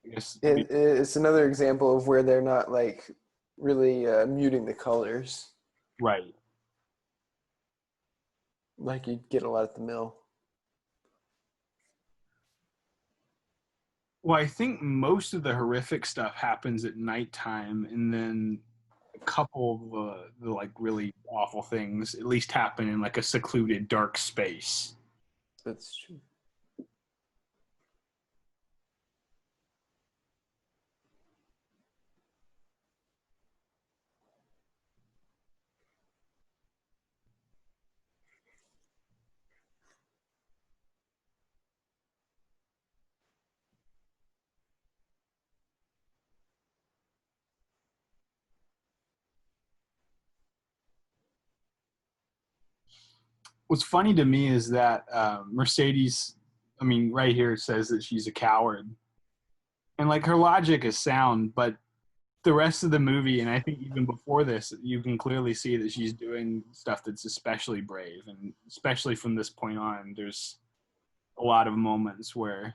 I guess It's another example of where they're not like really muting the colors right. like you'd get a lot at the mill. Well, I think most of the horrific stuff happens at nighttime, and then a couple of the like really awful things at least happen in like a secluded, dark space. That's true. What's funny to me is that Mercedes, I mean, right here it says that she's a coward, and like her logic is sound, but the rest of the movie, and I think even before this, you can clearly see that she's doing stuff that's especially brave, and especially from this point on, there's a lot of moments where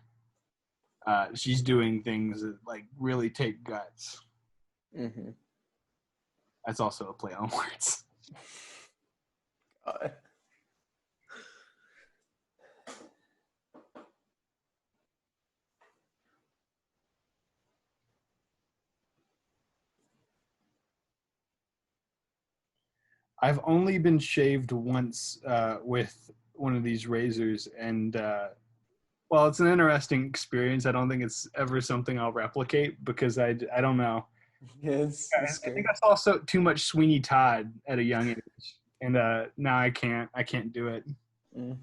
she's doing things that like really take guts. Mm-hmm. That's also a play on words. I've only been shaved once with one of these razors, and well, it's an interesting experience. I don't think it's ever something I'll replicate because I don't know. Yeah, it's I scary. think I saw so too much Sweeney Todd at a young age, and now I can't do it. Mm.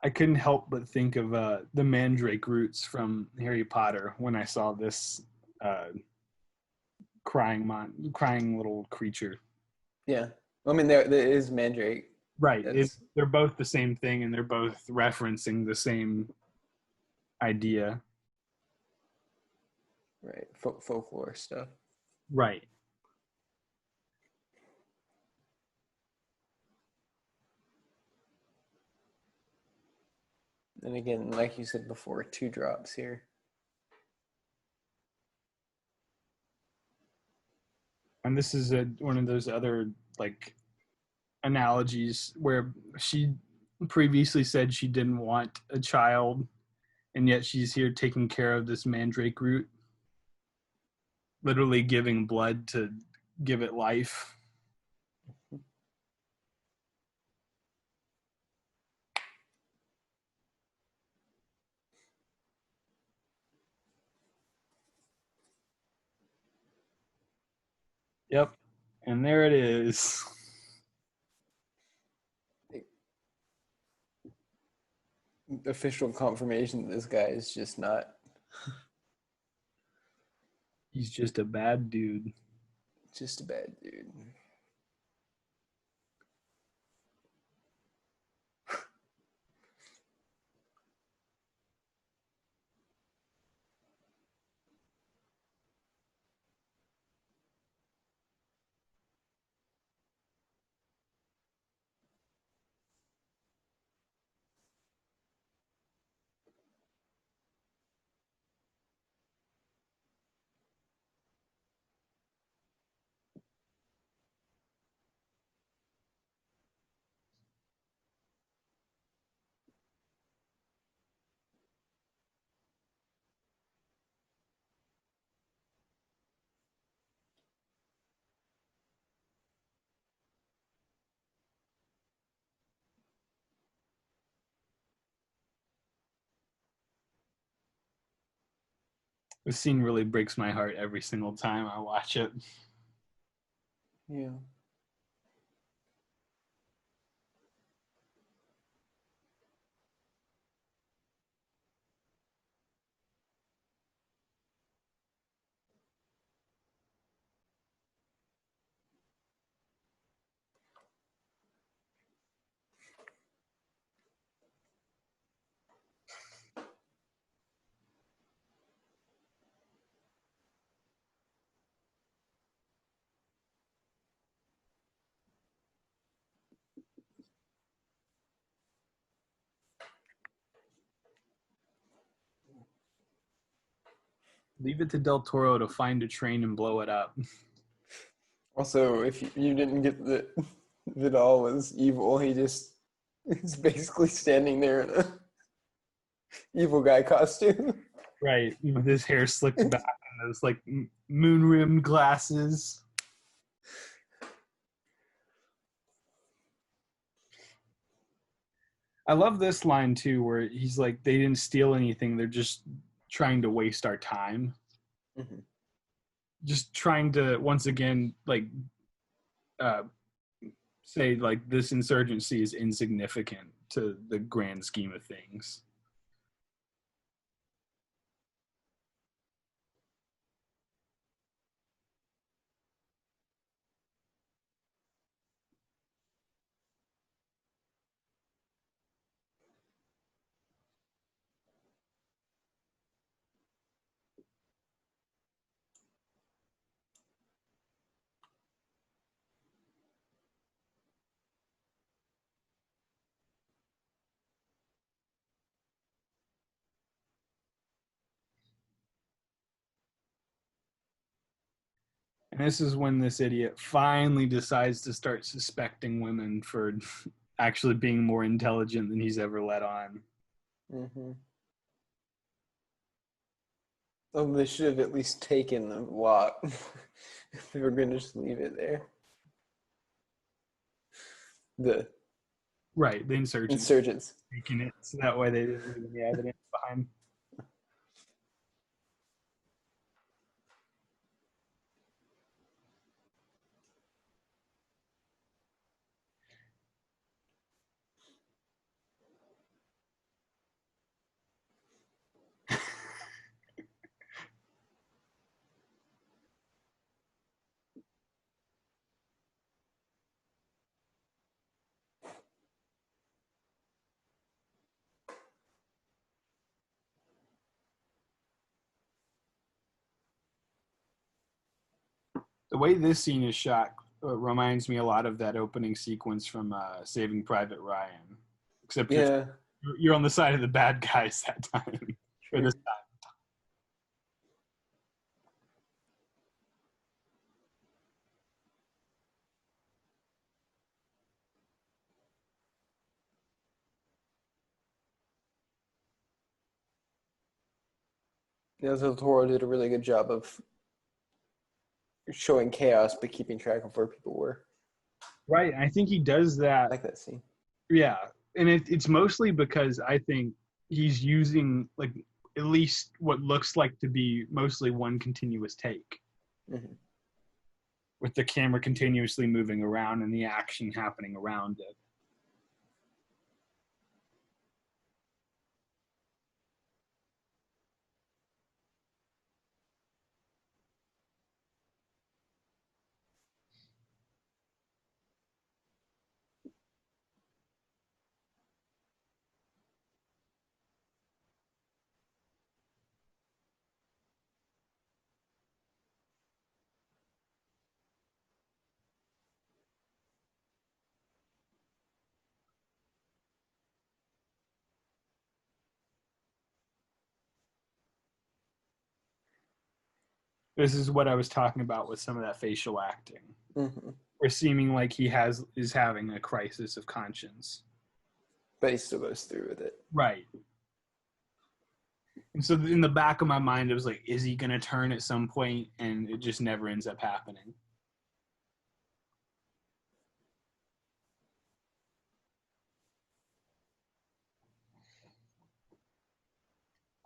I couldn't help but think of the mandrake roots from Harry Potter when I saw this uh, crying little creature. Yeah. I mean, there is Mandrake. Right. That's They're both the same thing, and they're both referencing the same idea. right. Folklore stuff. Right. And again, like you said before, 2 drops here. And this is one of those other like analogies where she previously said she didn't want a child, and yet she's here taking care of this mandrake root, literally giving blood to give it life. Yep. And there it is. Official confirmation that this guy is just not. He's just a bad dude. Just a bad dude. This scene really breaks my heart every single time I watch it. Yeah. Leave it to Del Toro to find a train and blow it up. Also, if you didn't get that Vidal was evil, he just is basically standing there in a evil guy costume. Right, with his hair slicked back and those like moon-rimmed glasses. I love this line too, where he's like, "They didn't steal anything; they're just trying to waste our time." Mm-hmm. Just trying to once again like uh, say like this insurgency is insignificant to the grand scheme of things. And this is when this idiot finally decides to start suspecting women for actually being more intelligent than he's ever let on. Mm-hmm. Oh, they should have at least taken the lot if they were going to just leave it there. The Right, the insurgents. taking it so that way they didn't leave any evidence behind. The way this scene is shot reminds me a lot of that opening sequence from Saving Private Ryan, except Yeah. you're on the side of the bad guys that time. Or this time. Del Toro did a really good job of showing chaos but keeping track of where people were. Right. I think he does I that. like that scene. Yeah. And it's mostly because I think he's using like at least what looks like to be mostly one continuous take, Mm-hmm. with the camera continuously moving around and the action happening around it. This is what I was talking about with some of that facial acting. Mm-hmm. Or seeming like he is having a crisis of conscience. But he still goes through with it. Right. And so in the back of my mind, it was like, is he going to turn at some point? And it just never ends up happening.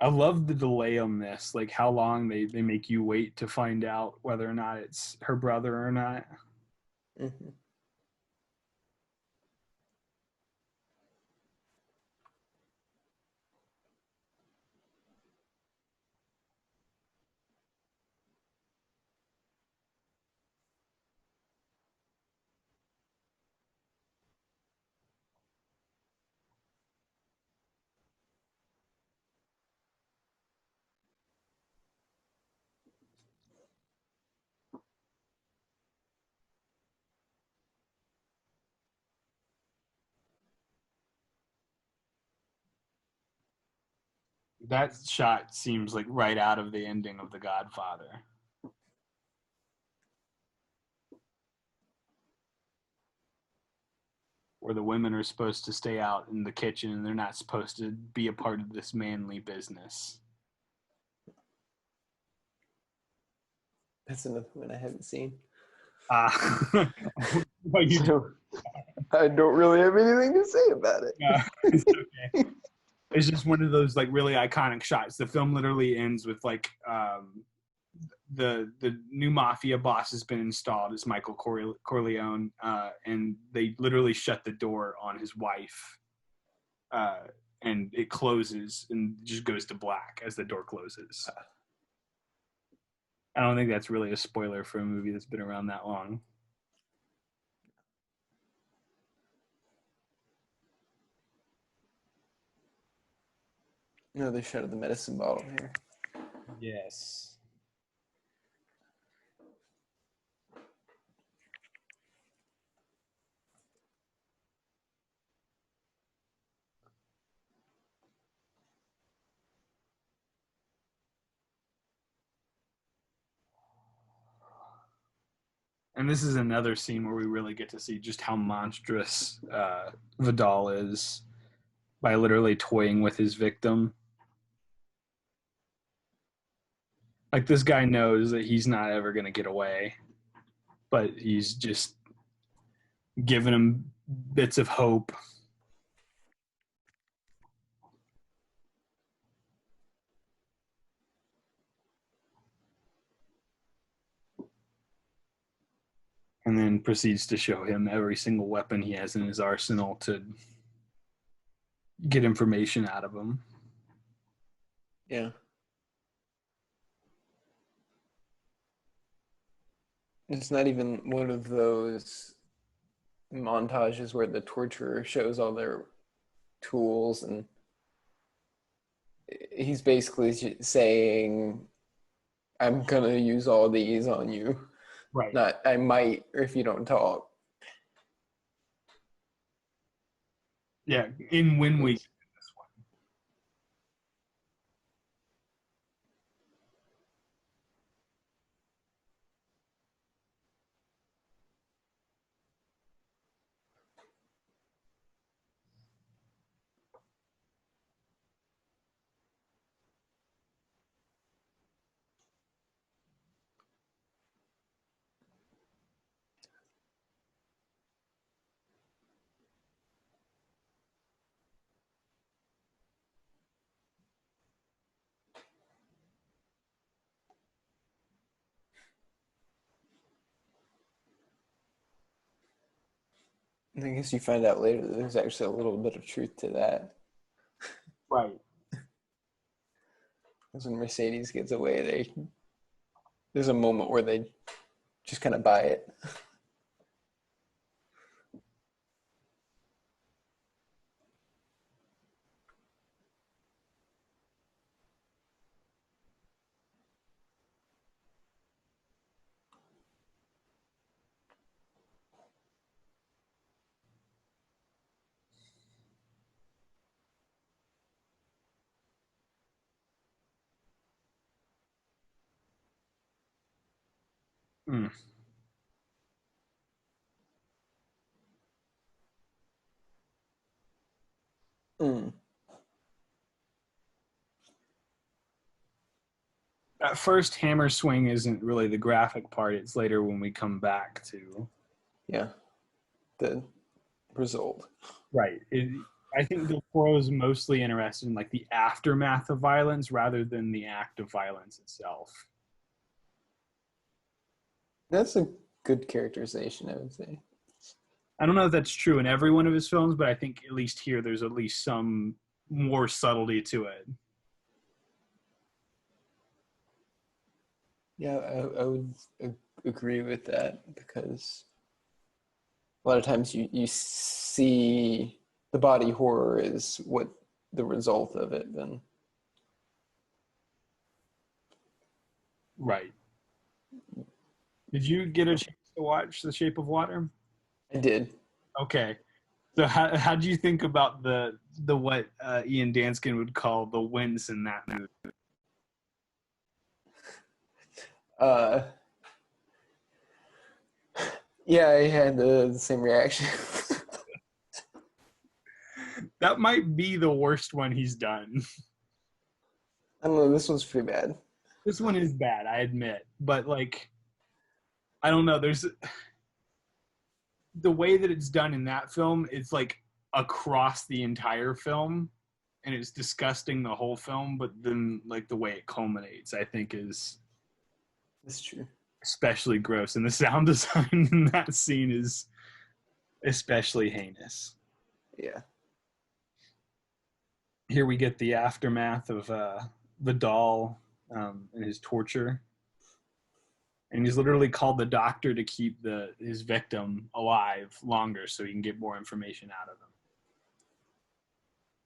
I love the delay on this, like how long they make you wait to find out whether or not it's her brother or not. Mm-hmm. That shot seems like right out of the ending of The Godfather. Where the women are supposed to stay out in the kitchen and they're not supposed to be a part of this manly business. That's another one I haven't seen. So, I don't really have anything to say about it. it's okay. It's just one of those like really iconic shots. The film literally ends with like the new mafia boss has been installed. It's Michael Corleone, and they literally shut the door on his wife, and it closes and just goes to black as the door closes. I don't think that's really a spoiler for a movie that's been around that long. Another shot of the medicine bottle here. Yes. And this is another scene where we really get to see just how monstrous Vidal is by literally toying with his victim. Like, this guy knows that he's not ever going to get away, but he's just giving him bits of hope. And then proceeds to show him every single weapon he has in his arsenal to get information out of him. Yeah. It's not even one of those montages where the torturer shows all their tools, and he's basically saying, I'm gonna use all these on you. Right. Not, I might, or if you don't talk. Yeah, in When We Get This One. I guess you find out later that there's actually a little bit of truth to that. Right. Because when Mercedes gets away, there's a moment where they just kind of buy it. Mm. Mm. That first hammer swing isn't really the graphic part. It's later when we come back to. Yeah, the result. Right. I think Del Toro is mostly interested in like the aftermath of violence rather than the act of violence itself. That's a good characterization, I would say. I don't know if that's true in every one of his films, but I think at least here there's at least some more subtlety to it. Yeah, I would agree with that because a lot of times you see the body horror is what the result of it then. Right. Did you get a chance to watch The Shape of Water? I did. Okay. So how do you think about the what Ian Danskin would call the wince in that movie? Uh, yeah, I had the same reaction. That might be the worst one he's done. I don't know, this one's pretty bad. This one is bad, I admit, but like I don't know. There's the way that it's done in that film. It's like across the entire film, and it's disgusting the whole film. But then like the way it culminates, I think is That's true. especially gross, and the sound design in that scene is especially heinous. Yeah. Here we get the aftermath of Vidal and his torture. And he's literally called the doctor to keep his victim alive longer so he can get more information out of him.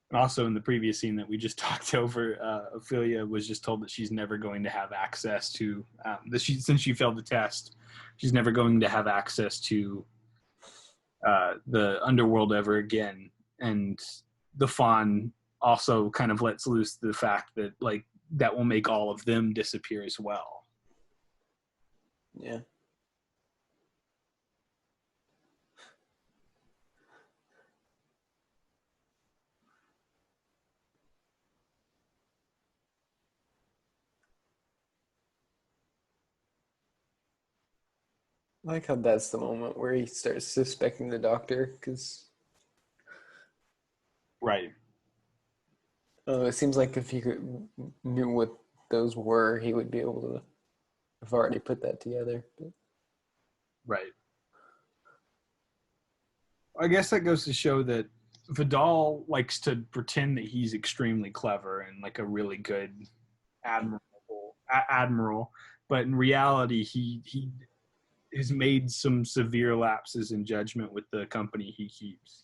And also in the previous scene that we just talked over, Ophelia was just told that she's never going to have access to, since she failed the test, she's never going to have access to the underworld ever again. And the Fawn also kind of lets loose the fact that like that will make all of them disappear as well. Yeah. I like how that's the moment where he starts suspecting the doctor because Right. it seems like if he knew what those were, he would be able to have already put that together. But Right. I guess that goes to show that Vidal likes to pretend that he's extremely clever and like a really good admiral, but in reality, he has made some severe lapses in judgment with the company he keeps.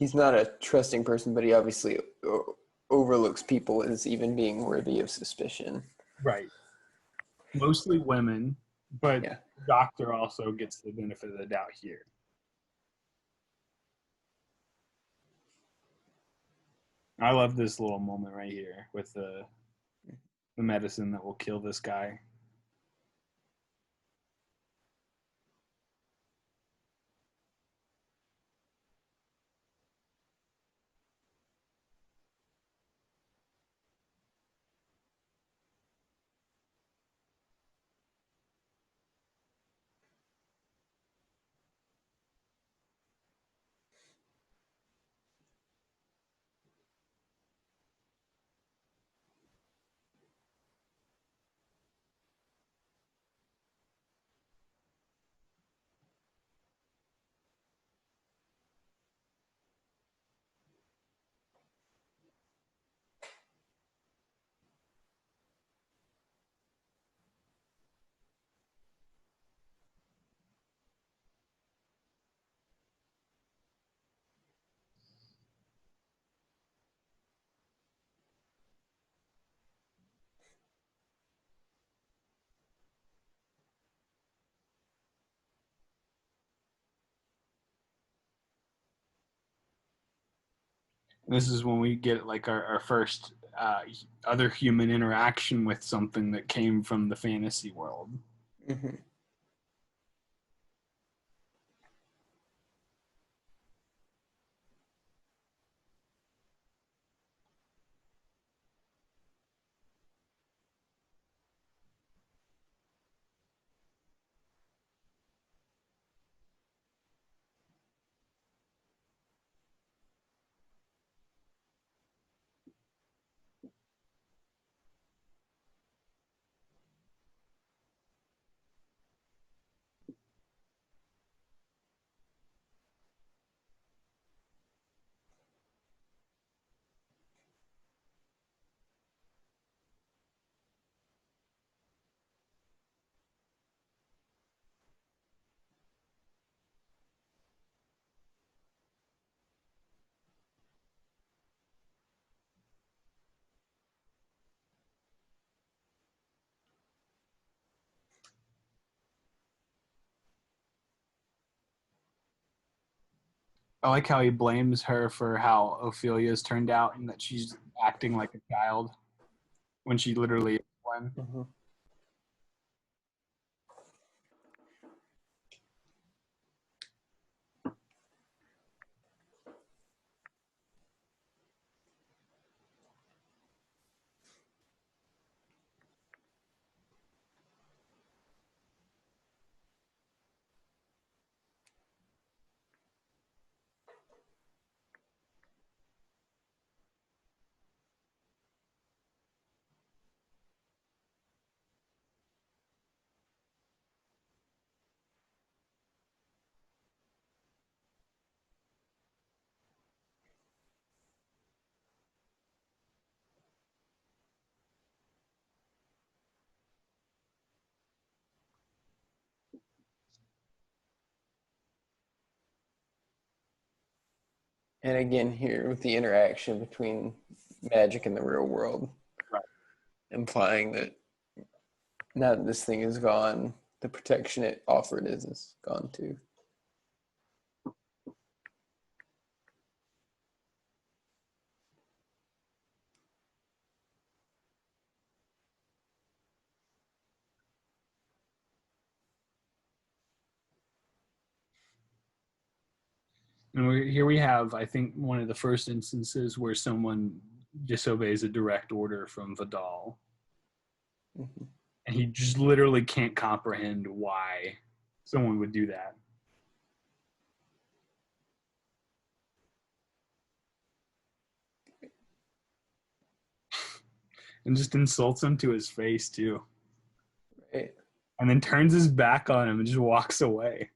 he's not a trusting person, but he obviously overlooks people as even being worthy of suspicion. Right. Mostly women, but Yeah. the doctor also gets the benefit of the doubt here. I love this little moment right here with the medicine that will kill this guy. And this is when we get like our first other human interaction with something that came from the fantasy world. Mm-hmm. I like how he blames her for how Ophelia's turned out and that she's acting like a child when she literally is one. Mm-hmm. And again, here with the interaction between magic and the real world, Right. implying that now that this thing is gone, the protection it offered is gone too. And here we have, I think, one of the first instances where someone disobeys a direct order from Vidal. Mm-hmm. And he just literally can't comprehend why someone would do that. And just insults him to his face, too. Right. And then turns his back on him and just walks away.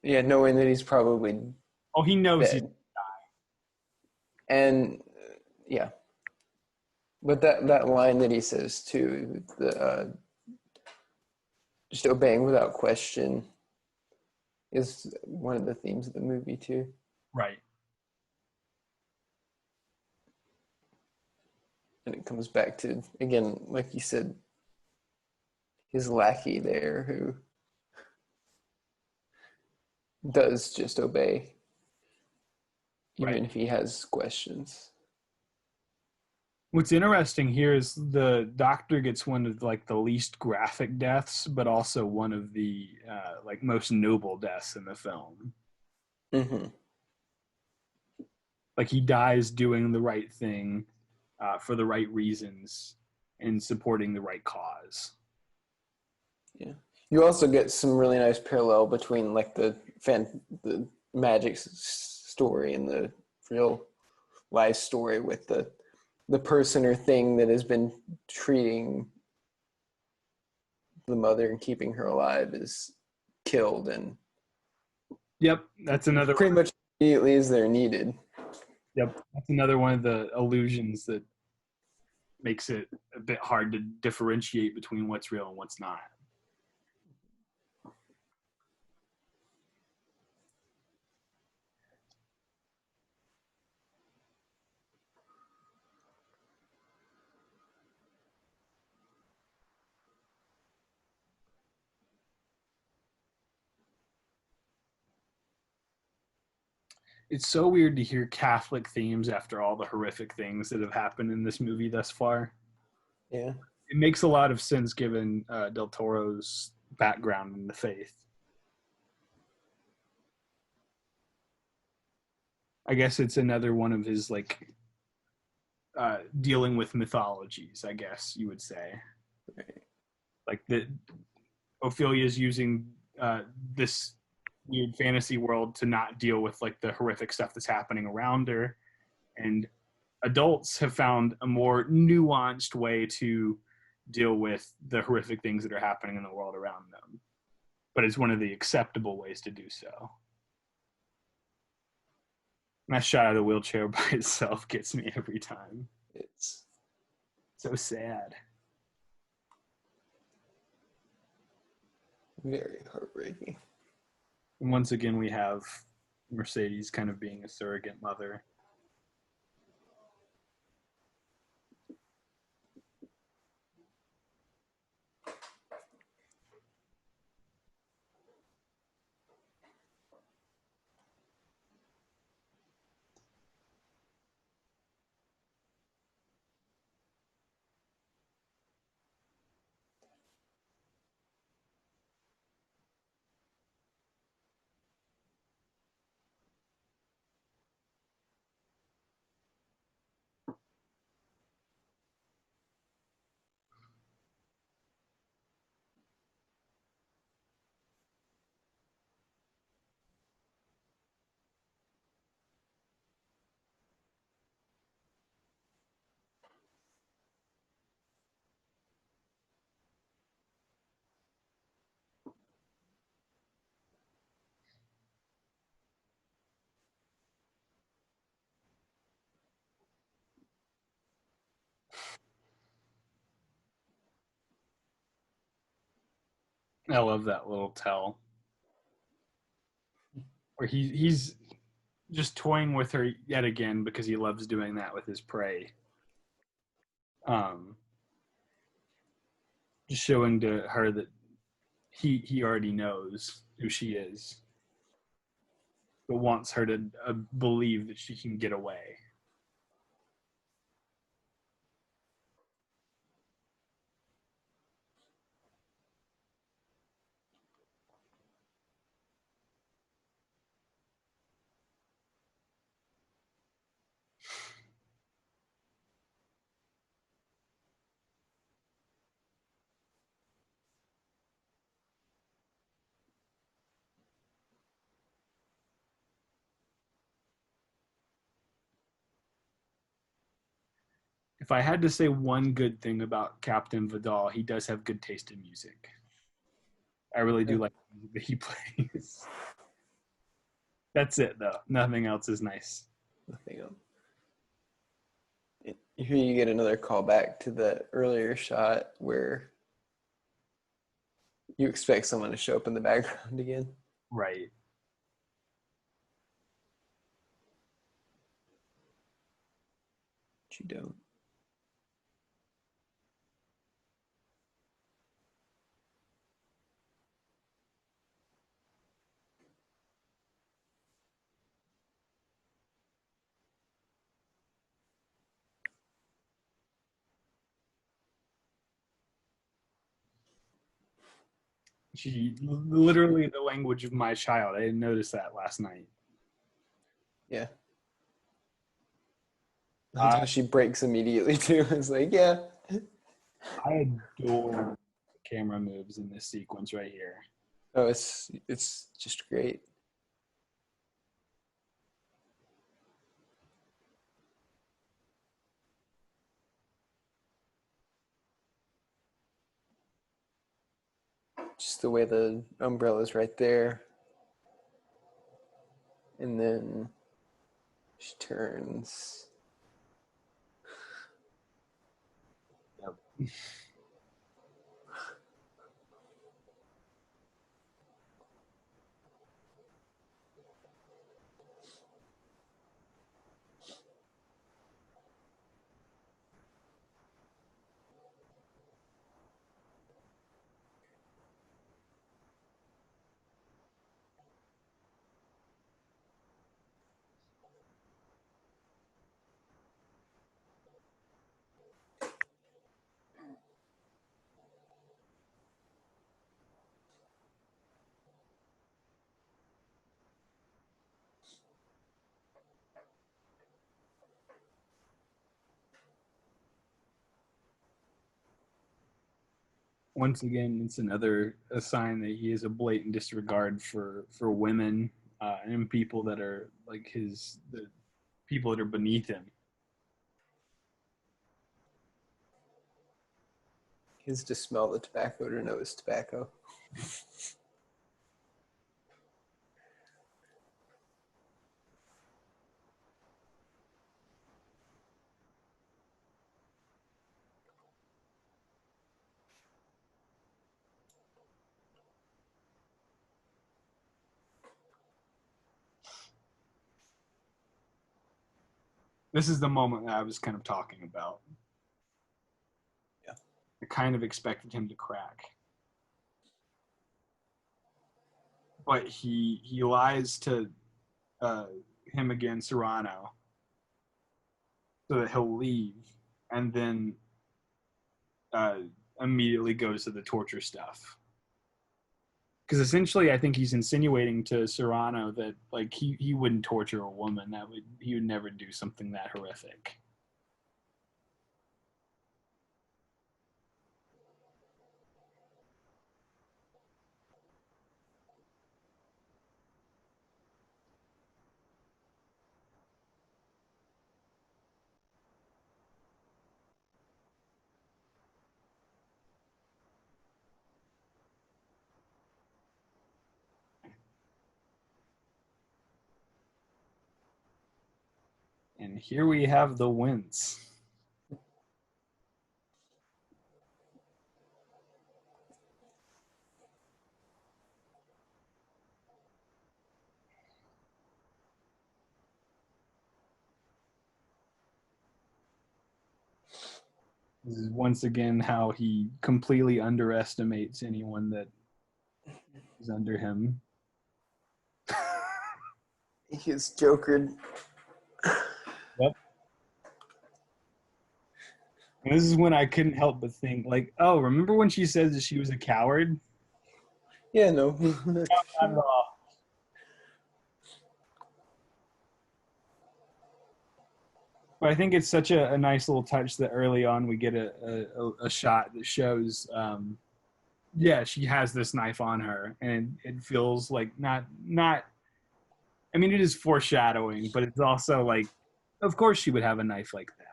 Yeah, knowing that he's probably Oh, he knows dead. And yeah, but that line that he says too, the just obeying without question, is one of the themes of the movie too. Right. And it comes back to, again, like you said, his lackey there who does just obey, even Right. if he has questions. What's interesting here is the doctor gets one of like the least graphic deaths, but also one of the like most noble deaths in the film. Mm-hmm. Like he dies doing the right thing for the right reasons and supporting the right cause. Yeah. You also get some really nice parallel between like the magic story and the real life story with the person or thing that has been treating the mother and keeping her alive is killed, and Yep, that's another. pretty much immediately as they're needed. Yep, that's another one of the illusions that makes it a bit hard to differentiate between what's real and what's not. It's so weird to hear Catholic themes after all the horrific things that have happened in this movie thus far. Yeah. It makes a lot of sense given Del Toro's background in the faith. I guess it's another one of his like dealing with mythologies, I guess you would say. Right. Like that Ophelia's using this weird fantasy world to not deal with like the horrific stuff that's happening around her, and adults have found a more nuanced way to deal with the horrific things that are happening in the world around them, but it's one of the acceptable ways to do so. And that shot of the wheelchair by itself gets me every time. It's So sad. very heartbreaking. And once again, we have Mercedes kind of being a surrogate mother. I love that little tell where he's just toying with her yet again because he loves doing that with his prey. Um, just showing to her that he already knows who she is, but wants her to believe that she can get away. If I had to say one good thing about Captain Vidal, he does have good taste in music. I really do like the music that he plays. That's it, though. Nothing else is nice. Nothing else. Here you get another callback to the earlier shot where you expect someone to show up in the background again. Right. But you don't. She literally the language of my child. I didn't notice that last night. Yeah. That's how she breaks immediately too. It's like, yeah. I adore the camera moves in this sequence right here. Oh, it's just great. Just the way the umbrella's right there. And then she turns. Yep. once again, it's another a sign that he has a blatant disregard for women and people that are like the people that are beneath him. He has to smell the tobacco to know it's tobacco. This is the moment that I was kind of talking about. Yeah. I kind of expected him to crack. But he lies to him again, Serrano, so that he'll leave, and then immediately goes to the torture stuff. Because essentially, I think he's insinuating to Serrano that like he wouldn't torture a woman. He would never do something that horrific. And here we have the wince. This is once again how he completely underestimates anyone that is under him. He is jokered. Yep. And this is when I couldn't help but think, like, oh, remember when she said that she was a coward? Yeah, no. Not at all. But I think it's such a nice little touch that early on we get a shot that shows, yeah, she has this knife on her, and it feels like not. I mean, it is foreshadowing, but it's also like, of course, she would have a knife like that.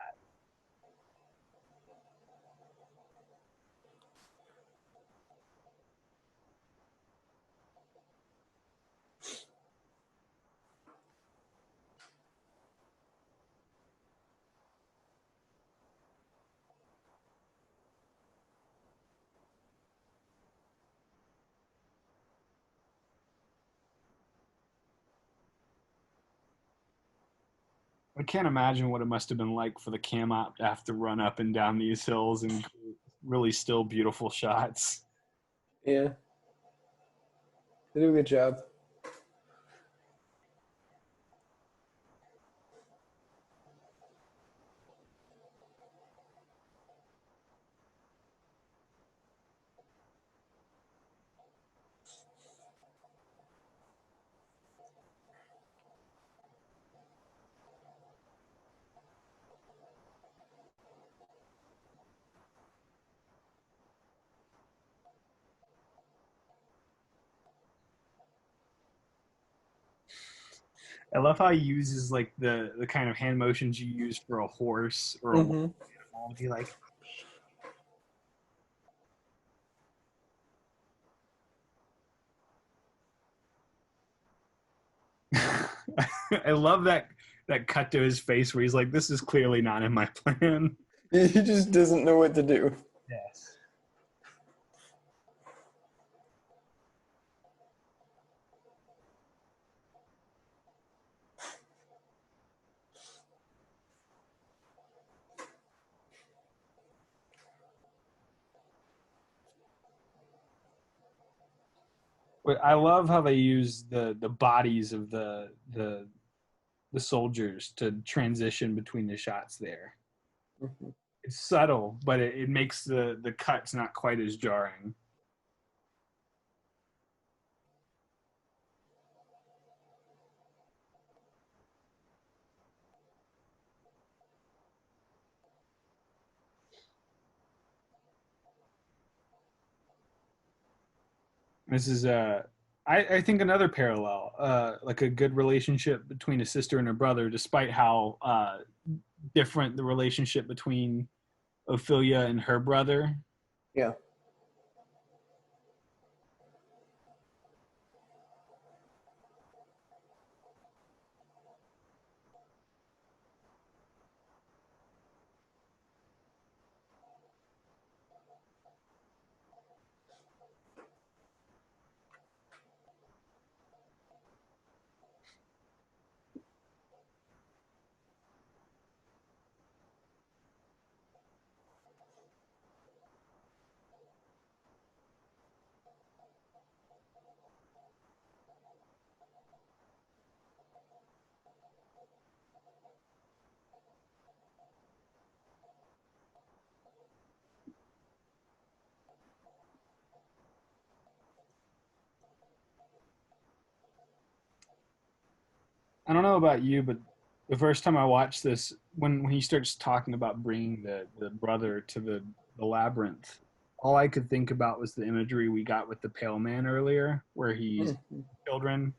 I can't imagine what it must have been like for the cam op to have to run up and down these hills and really still beautiful shots. Yeah. They do a good job. I love how he uses like the kind of hand motions you use for a horse or a animal. Be like, I love that cut to his face where he's like, "This is clearly not in my plan." He just doesn't know what to do. Yes. But I love how they use the bodies of the soldiers to transition between the shots there. Mm-hmm. It's subtle, but it makes the cuts not quite as jarring. This is I think another parallel, like a good relationship between a sister and a brother, despite how different the relationship between Ophelia and her brother. Yeah. I don't know about you, but the first time I watched this, when he starts talking about bringing the brother to the labyrinth, all I could think about was the imagery we got with the Pale Man earlier, where he's Mhm. children.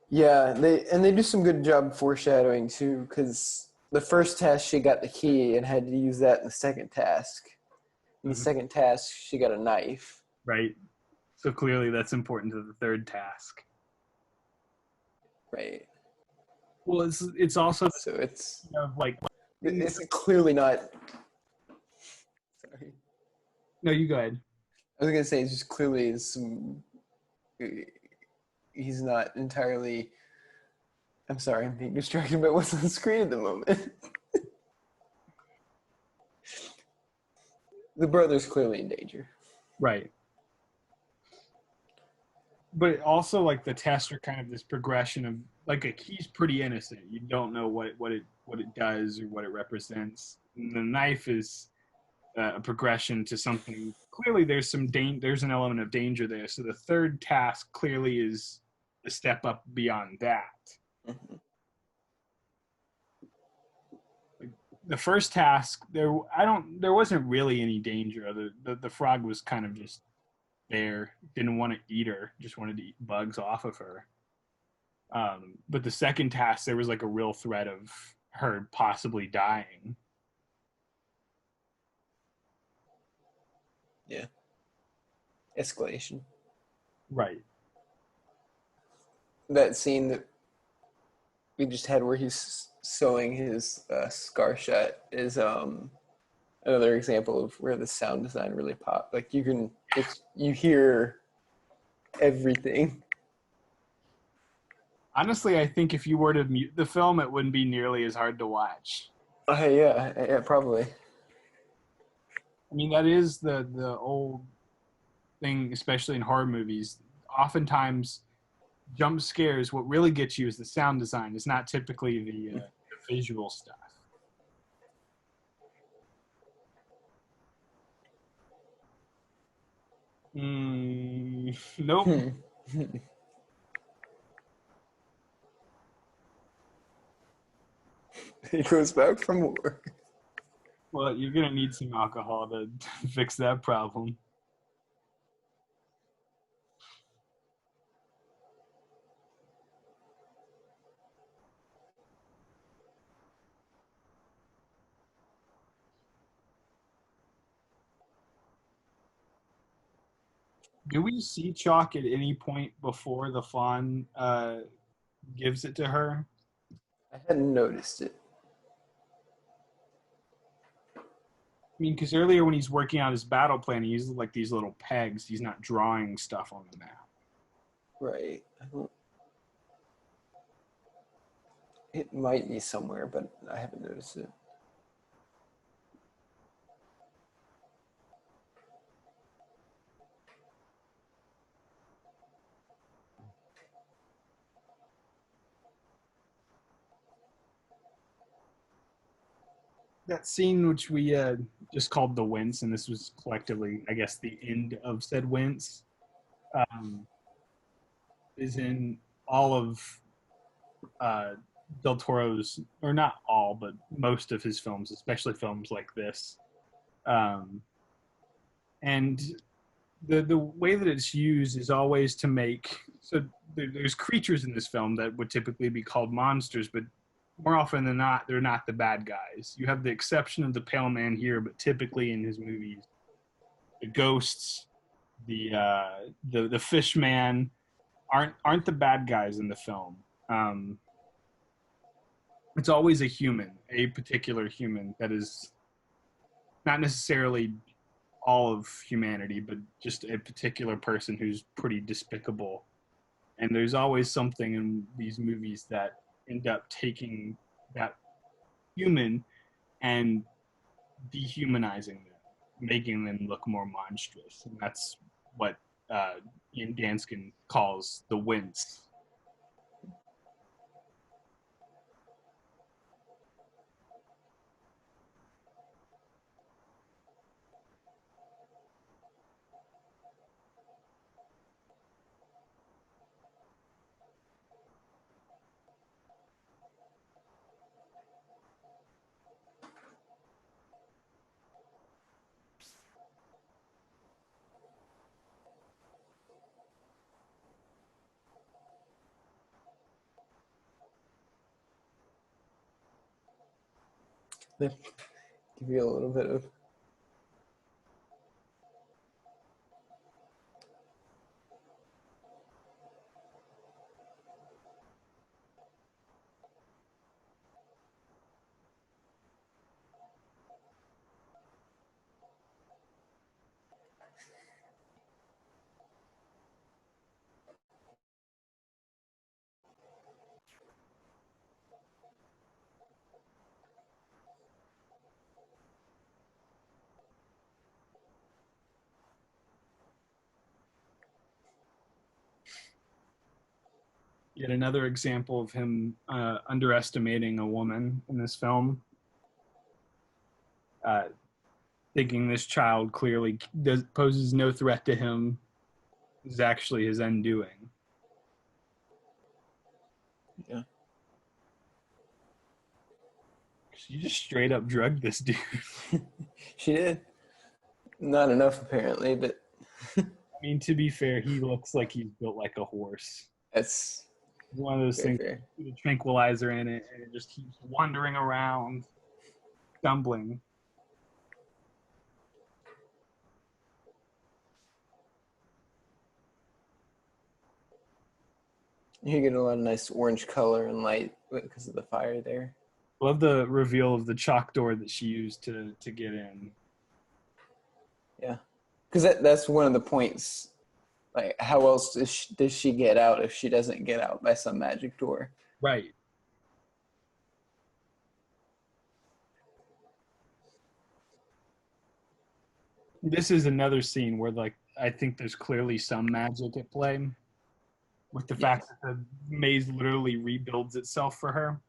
Yeah, they do some good job foreshadowing too, because the first task she got the key and had to use that in the second task. In the Mhm. second task, she got a knife. Right. So clearly, that's important to the third task. Right. Well, it's also So it's of like it's clearly not. Sorry, no, you go ahead. I was gonna say it's just clearly some. He's not entirely. I'm sorry, I'm being distracted by what's on the screen at the moment. The brother's clearly in danger. Right. But also like the tests are kind of this progression of like a key's pretty innocent. You don't know what it does or what it represents. And the knife is a progression to something. Clearly, there's an element of danger there. So the third task clearly is a step up beyond that. Mhm. Like, the first task, there wasn't really any danger. The frog was kind of just there, didn't want to eat her, just wanted to eat bugs off of her. But the second task, there was like a real threat of her possibly dying. Yeah. Escalation. Right. That scene that we just had where he's sewing his scar shut is another example of where the sound design really popped. Like you hear everything. Honestly, I think if you were to mute the film, it wouldn't be nearly as hard to watch. Yeah, probably. I mean, that is the old thing, especially in horror movies. Oftentimes, jump scares. What really gets you is the sound design. It's not typically the visual stuff. Nope. He goes back from work. Well, you're gonna need some alcohol to fix that problem. Do we see chalk at any point before the fawn gives it to her? I hadn't noticed it. I mean, because earlier when he's working out his battle plan, he uses like these little pegs. He's not drawing stuff on the map. Right. It might be somewhere, but I haven't noticed it. That scene, which we just called the wince, and this was collectively, I guess, the end of said wince, um, is in all of uh, Del Toro's, or not all, but most of his films, especially films like this. Um, and the way that it's used is always to make so there's creatures in this film that would typically be called monsters, but more often than not, they're not the bad guys. You have the exception of the Pale Man here, but typically in his movies, the ghosts, the fish man aren't the bad guys in the film. It's always a human, a particular human that is not necessarily all of humanity, but just a particular person who's pretty despicable. And there's always something in these movies that end up taking that human and dehumanizing them, making them look more monstrous. And that's what Ian Danskin calls the wince. Give you a little bit of Yet another example of him underestimating a woman in this film, uh, thinking this child clearly poses no threat to him is actually his undoing. Yeah. She just straight up drugged this dude. She did. Not enough, apparently, but I mean, to be fair, he looks like he's built like a horse. that's One of those things, fair. with a tranquilizer in it, and it just keeps wandering around, stumbling. You get a lot of nice orange color and light because of the fire there. Love the reveal of the chalk door that she used to get in. Yeah, because that's one of the points. Like, how else does she get out if she doesn't get out by some magic door? Right. This is another scene where, like, I think there's clearly some magic at play with the fact that the maze literally rebuilds itself for her.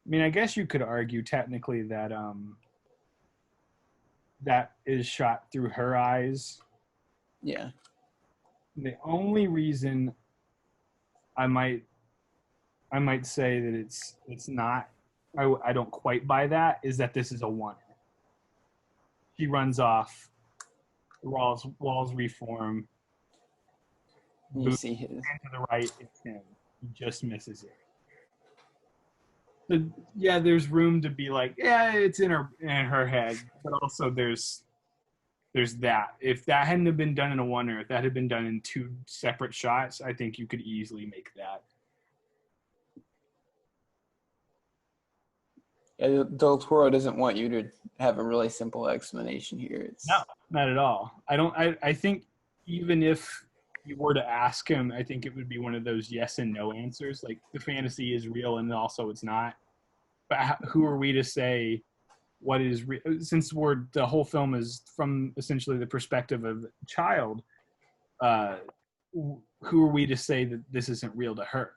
I mean, I guess you could argue technically that that is shot through her eyes. Yeah. The only reason I might say that it's not I don't quite buy that is that this is a one. She runs off, walls reform. You see his. To the right, it's him. He just misses it. So, yeah, there's room to be like, yeah, it's in her head, but also there's that. If that hadn't have been done in a one, or if that had been done in two separate shots, I think you could easily make that. Yeah, Del Toro doesn't want you to have a really simple explanation here. It's No, not at all. I think even if you were to ask him, I think it would be one of those yes and no answers. Like, the fantasy is real and also it's not. But who are we to say what is real? Since the whole film is from essentially the perspective of a child, who are we to say that this isn't real to her?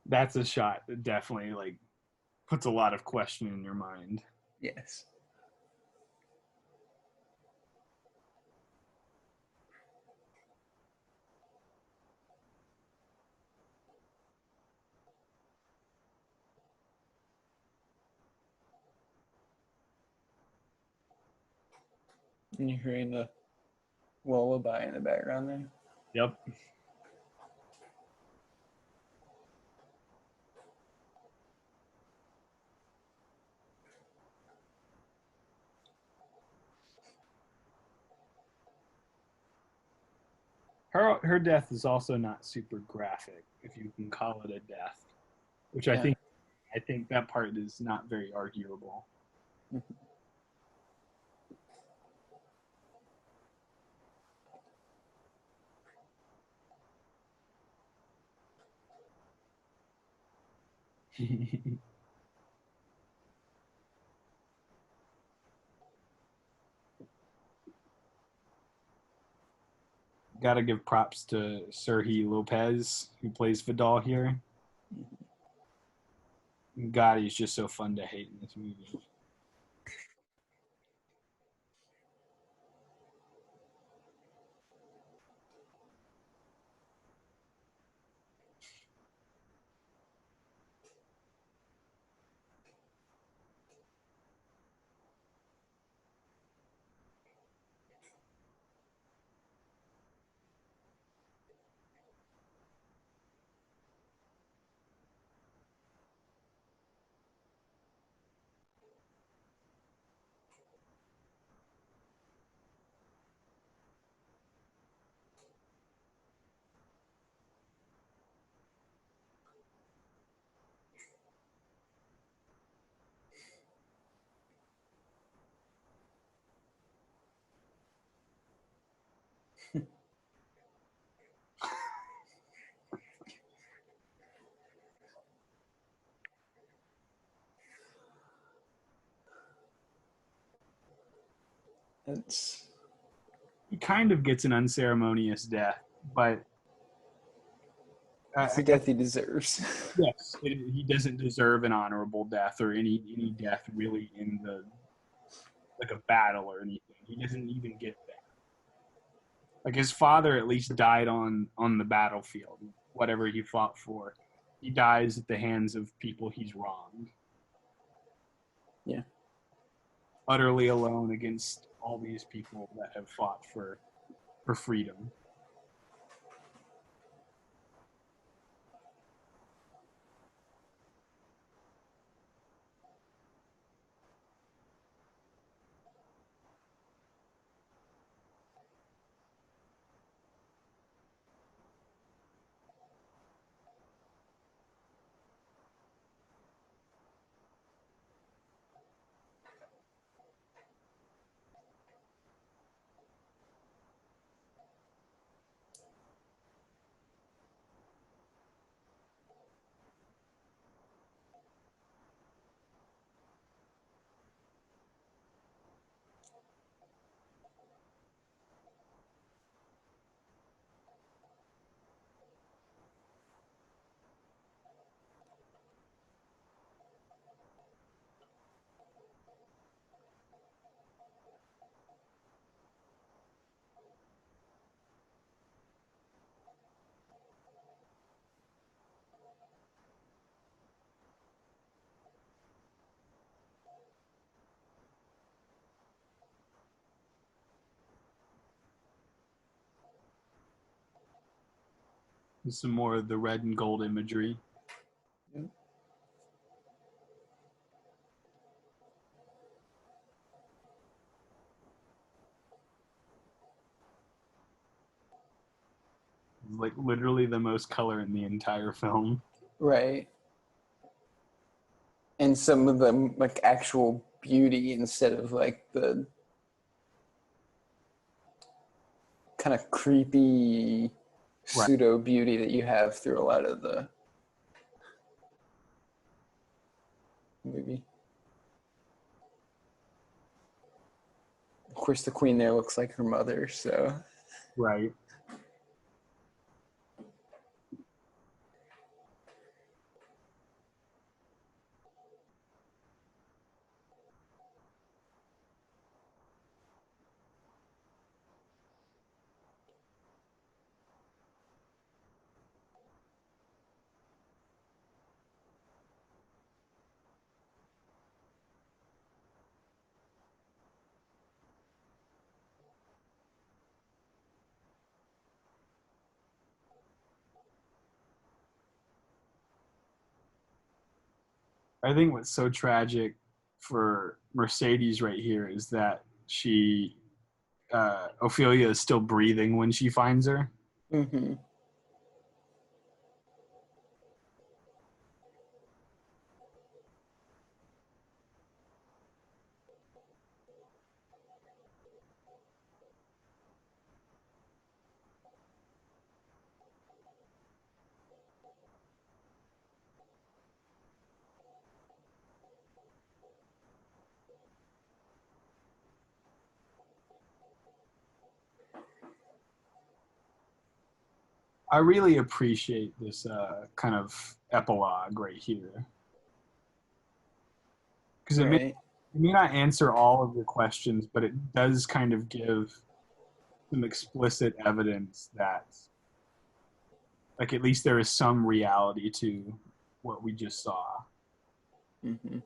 That's a shot that definitely like puts a lot of question in your mind. Yes. And you're hearing the lullaby in the background there. Yep. Her death is also not super graphic, if you can call it a death, which Yeah. I think that part is not very arguable. Gotta give props to Serhi Lopez, who plays Vidal here. God, he's just so fun to hate in this movie. He kind of gets an unceremonious death, but It's the death he deserves. Yes, he doesn't deserve an honorable death or any death really in the like a battle or anything. He doesn't even get that. Like his father at least died on the battlefield, whatever he fought for. He dies at the hands of people he's wronged. Yeah. Utterly alone against all these people that have fought for freedom. Some more of the red and gold imagery. Like literally the most color in the entire film. Right. And some of them like actual beauty instead of like the kind of creepy pseudo beauty that you have through a lot of the movie. Of course, the queen there looks like her mother, so. Right. I think what's so tragic for Mercedes right here is that Ophelia is still breathing when she finds her. Mm-hmm. I really appreciate this kind of epilogue right here because Right. it may not answer all of your questions, but it does kind of give some explicit evidence that, like, at least there is some reality to what we just saw. Mm-hmm.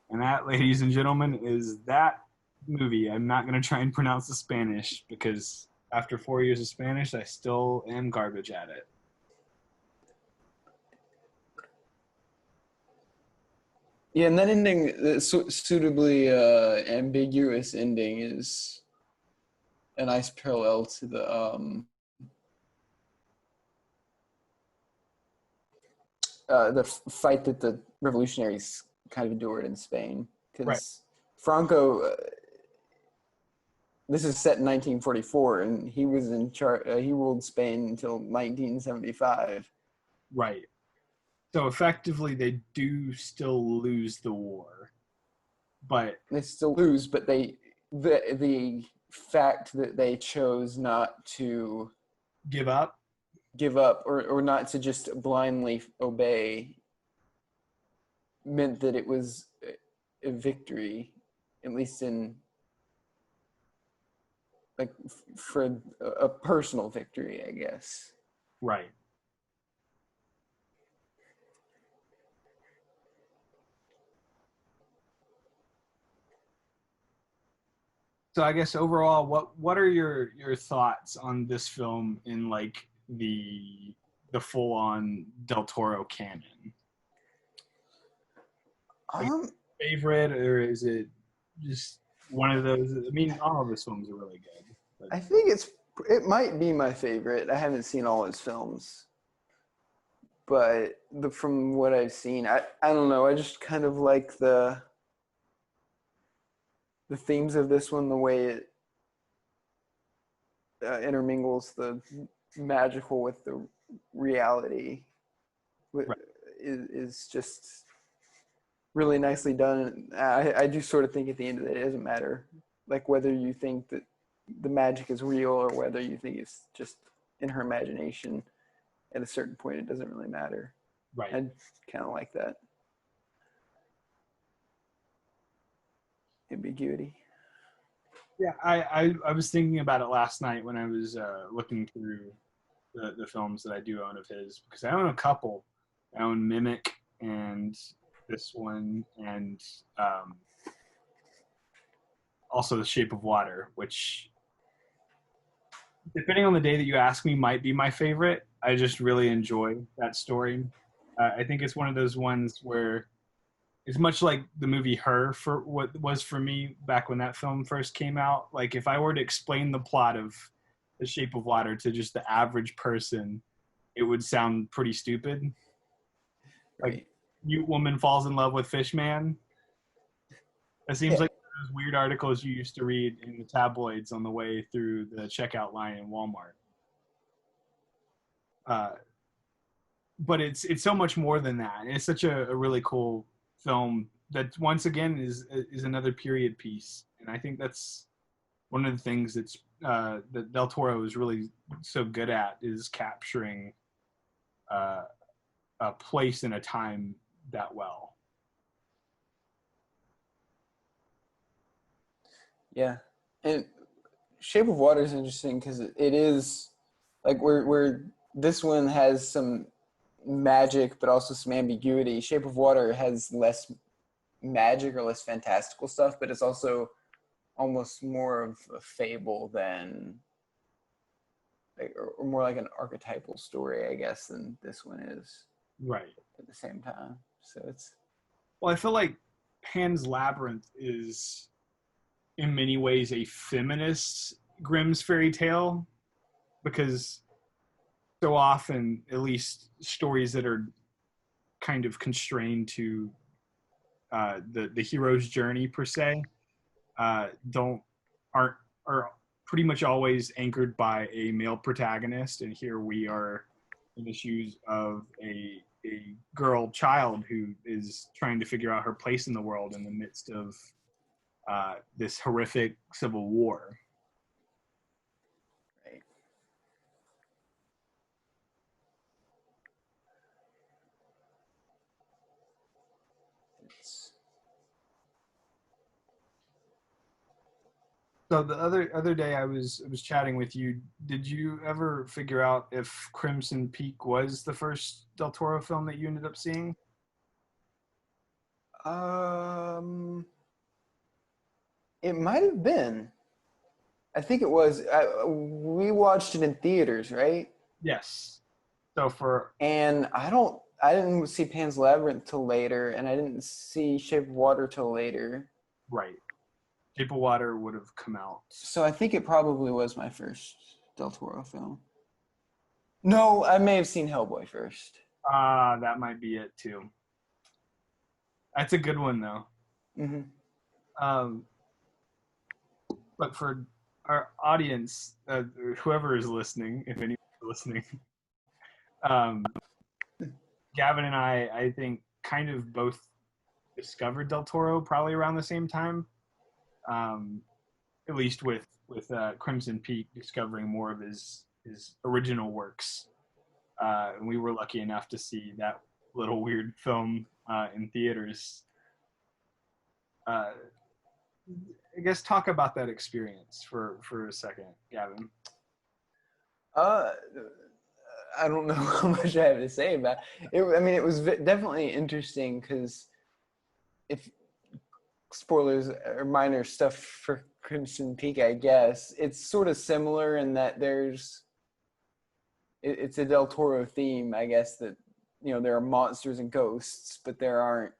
And that, ladies and gentlemen, is that movie. I'm not going to try and pronounce the Spanish because after 4 years of Spanish, I still am garbage at it. Yeah, and that ending, suitably ambiguous ending, is a nice parallel to the fight that the revolutionaries kind of endured in Spain. Right. Because Franco, this is set in 1944, and he was in charge. He ruled Spain until 1975. Right. So effectively, they do still lose the war, but They still lose, but the fact that they chose not to give up. give up, or not to just blindly obey, meant that it was a victory, at least in like for a personal victory, I guess. Right. So I guess overall, what are your thoughts on this film in like the full on Del Toro canon? Like, Um, favorite, or is it just one of those? I mean, all of his films are really good. But I think it might be my favorite. I haven't seen all his films, but from what I've seen, I don't know. I just kind of like the themes of this one, the way it intermingles the magical with the reality, right, is just really nicely done. I do sort of think at the end of it, it doesn't matter, like whether you think that the magic is real or whether you think it's just in her imagination. At a certain point, it doesn't really matter. right. I kind of like that ambiguity. Yeah, I was thinking about it last night when I was looking through the films that I do own of his, because I own a couple. I own Mimic and this one, and also The Shape of Water, which, depending on the day that you ask me, might be my favorite. I just really enjoy that story. I think it's one of those ones where it's much like the movie Her, for what was for me back when that film first came out. Like, if I were to explain the plot of The Shape of Water to just the average person, it would sound pretty stupid. Like, Right. mute woman falls in love with fish man. It seems Yeah. like those weird articles you used to read in the tabloids on the way through the checkout line in Walmart. Uh, but it's so much more than that. It's such a really cool film that once again is another period piece, and I think that's one of the things that Del Toro is really so good at, is capturing uh, a place and a time that well. Yeah. And Shape of Water is interesting because it is like where this one has some magic but also some ambiguity. Shape of Water has less magic or less fantastical stuff, but it's also almost more of a fable than, or more like an archetypal story, I guess, than this one is. Right. at the same time. So it's... Well, I feel like Pan's Labyrinth is, in many ways, a feminist Grimm's fairy tale, because so often, at least stories that are kind of constrained to the hero's journey per se, don't aren't are pretty much always anchored by a male protagonist. And here we are in the shoes of a girl child who is trying to figure out her place in the world in the midst of this horrific civil war. Right. So the other day I was chatting with you. Did you ever figure out if Crimson Peak was the first Del Toro film that you ended up seeing? It might have been. I think it was. We watched it in theaters, right? Yes. So And I didn't see Pan's Labyrinth till later, and I didn't see Shape of Water till later. right, Shape of Water would have come out. So I think it probably was my first Del Toro film. No, I may have seen Hellboy first. That might be it too. That's a good one though. Mm-hmm. But for our audience, whoever is listening, if anyone's listening, Gavin and I think, kind of both discovered Del Toro probably around the same time. At least with Crimson Peak discovering more of his original works. And we were lucky enough to see that little weird film in theaters. I guess talk about that experience for a second, Gavin. I don't know how much I have to say about it. I mean, it was definitely interesting because, if spoilers or minor stuff for Crimson Peak, I guess it's sort of similar in that it's a Del Toro theme, I guess, that, you know, there are monsters and ghosts, but there aren't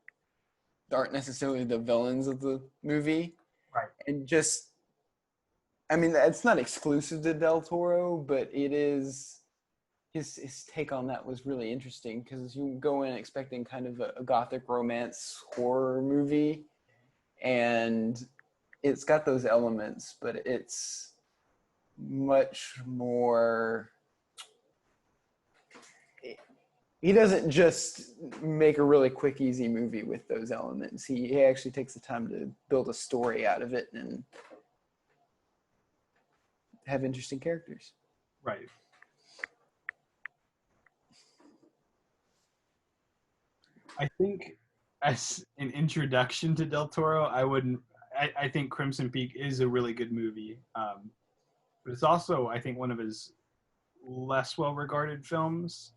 necessarily the villains of the movie. Right. And just, I mean, it's not exclusive to Del Toro, but it is. His take on that was really interesting, because you go in expecting kind of a gothic romance horror movie, and it's got those elements, but it's much more. He doesn't just make a really quick, easy movie with those elements. He actually takes the time to build a story out of it and have interesting characters. Right. I think as an introduction to Del Toro, I think Crimson Peak is a really good movie. But it's also, I think, one of his less well-regarded films.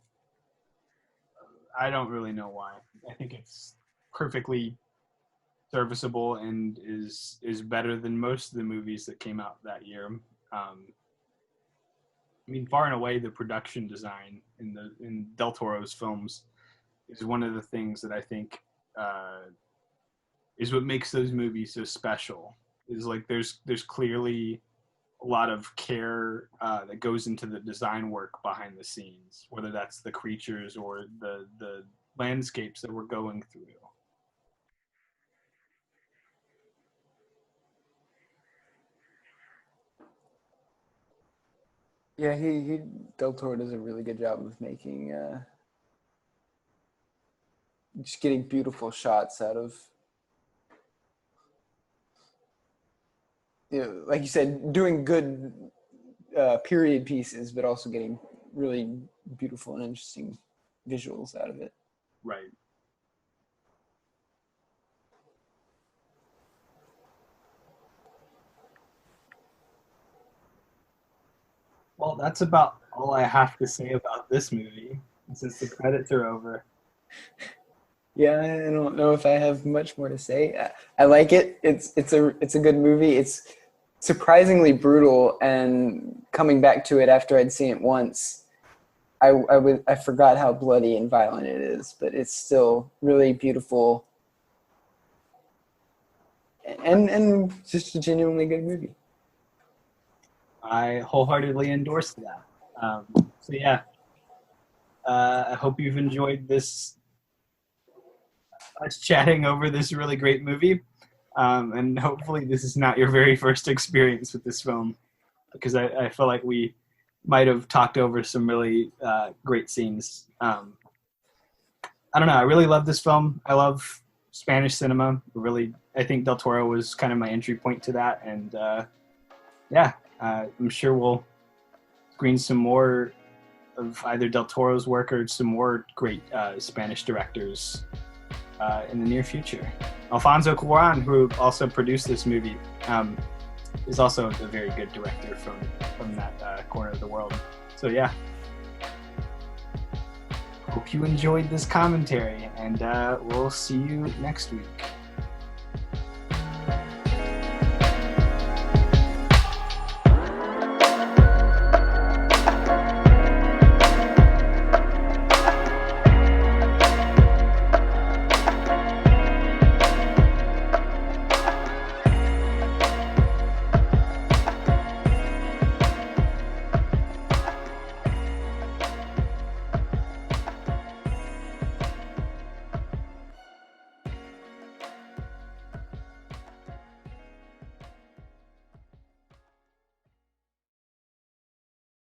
I don't really know why. I think it's perfectly serviceable and is better than most of the movies that came out that year. I mean, far and away, the production design in Del Toro's films is one of the things that I think is what makes those movies so special. Is like there's clearly a lot of care that goes into the design work behind the scenes, whether that's the creatures or the landscapes that we're going through. Yeah, Del Toro does a really good job of making just getting beautiful shots out of, you know, like you said, doing good period pieces, but also getting really beautiful and interesting visuals out of it. Right. Well, that's about all I have to say about this movie, since the credits are over. Yeah, I don't know if I have much more to say. I like it. It's a good movie. It's surprisingly brutal, and coming back to it after I'd seen it once, I forgot how bloody and violent it is, but it's still really beautiful and just a genuinely good movie. I wholeheartedly endorse that. So yeah, I hope you've enjoyed us chatting over this really great movie, and hopefully this is not your very first experience with this film, because I feel like we might have talked over some really great scenes. I don't know. I really love this film. I love Spanish cinema. Really, I think Del Toro was kind of my entry point to that, and I'm sure we'll screen some more of either Del Toro's work or some more great Spanish directors in the near future. Alfonso Cuarón, who also produced this movie, is also a very good director from that corner of the world. So yeah, hope you enjoyed this commentary, and we'll see you next week.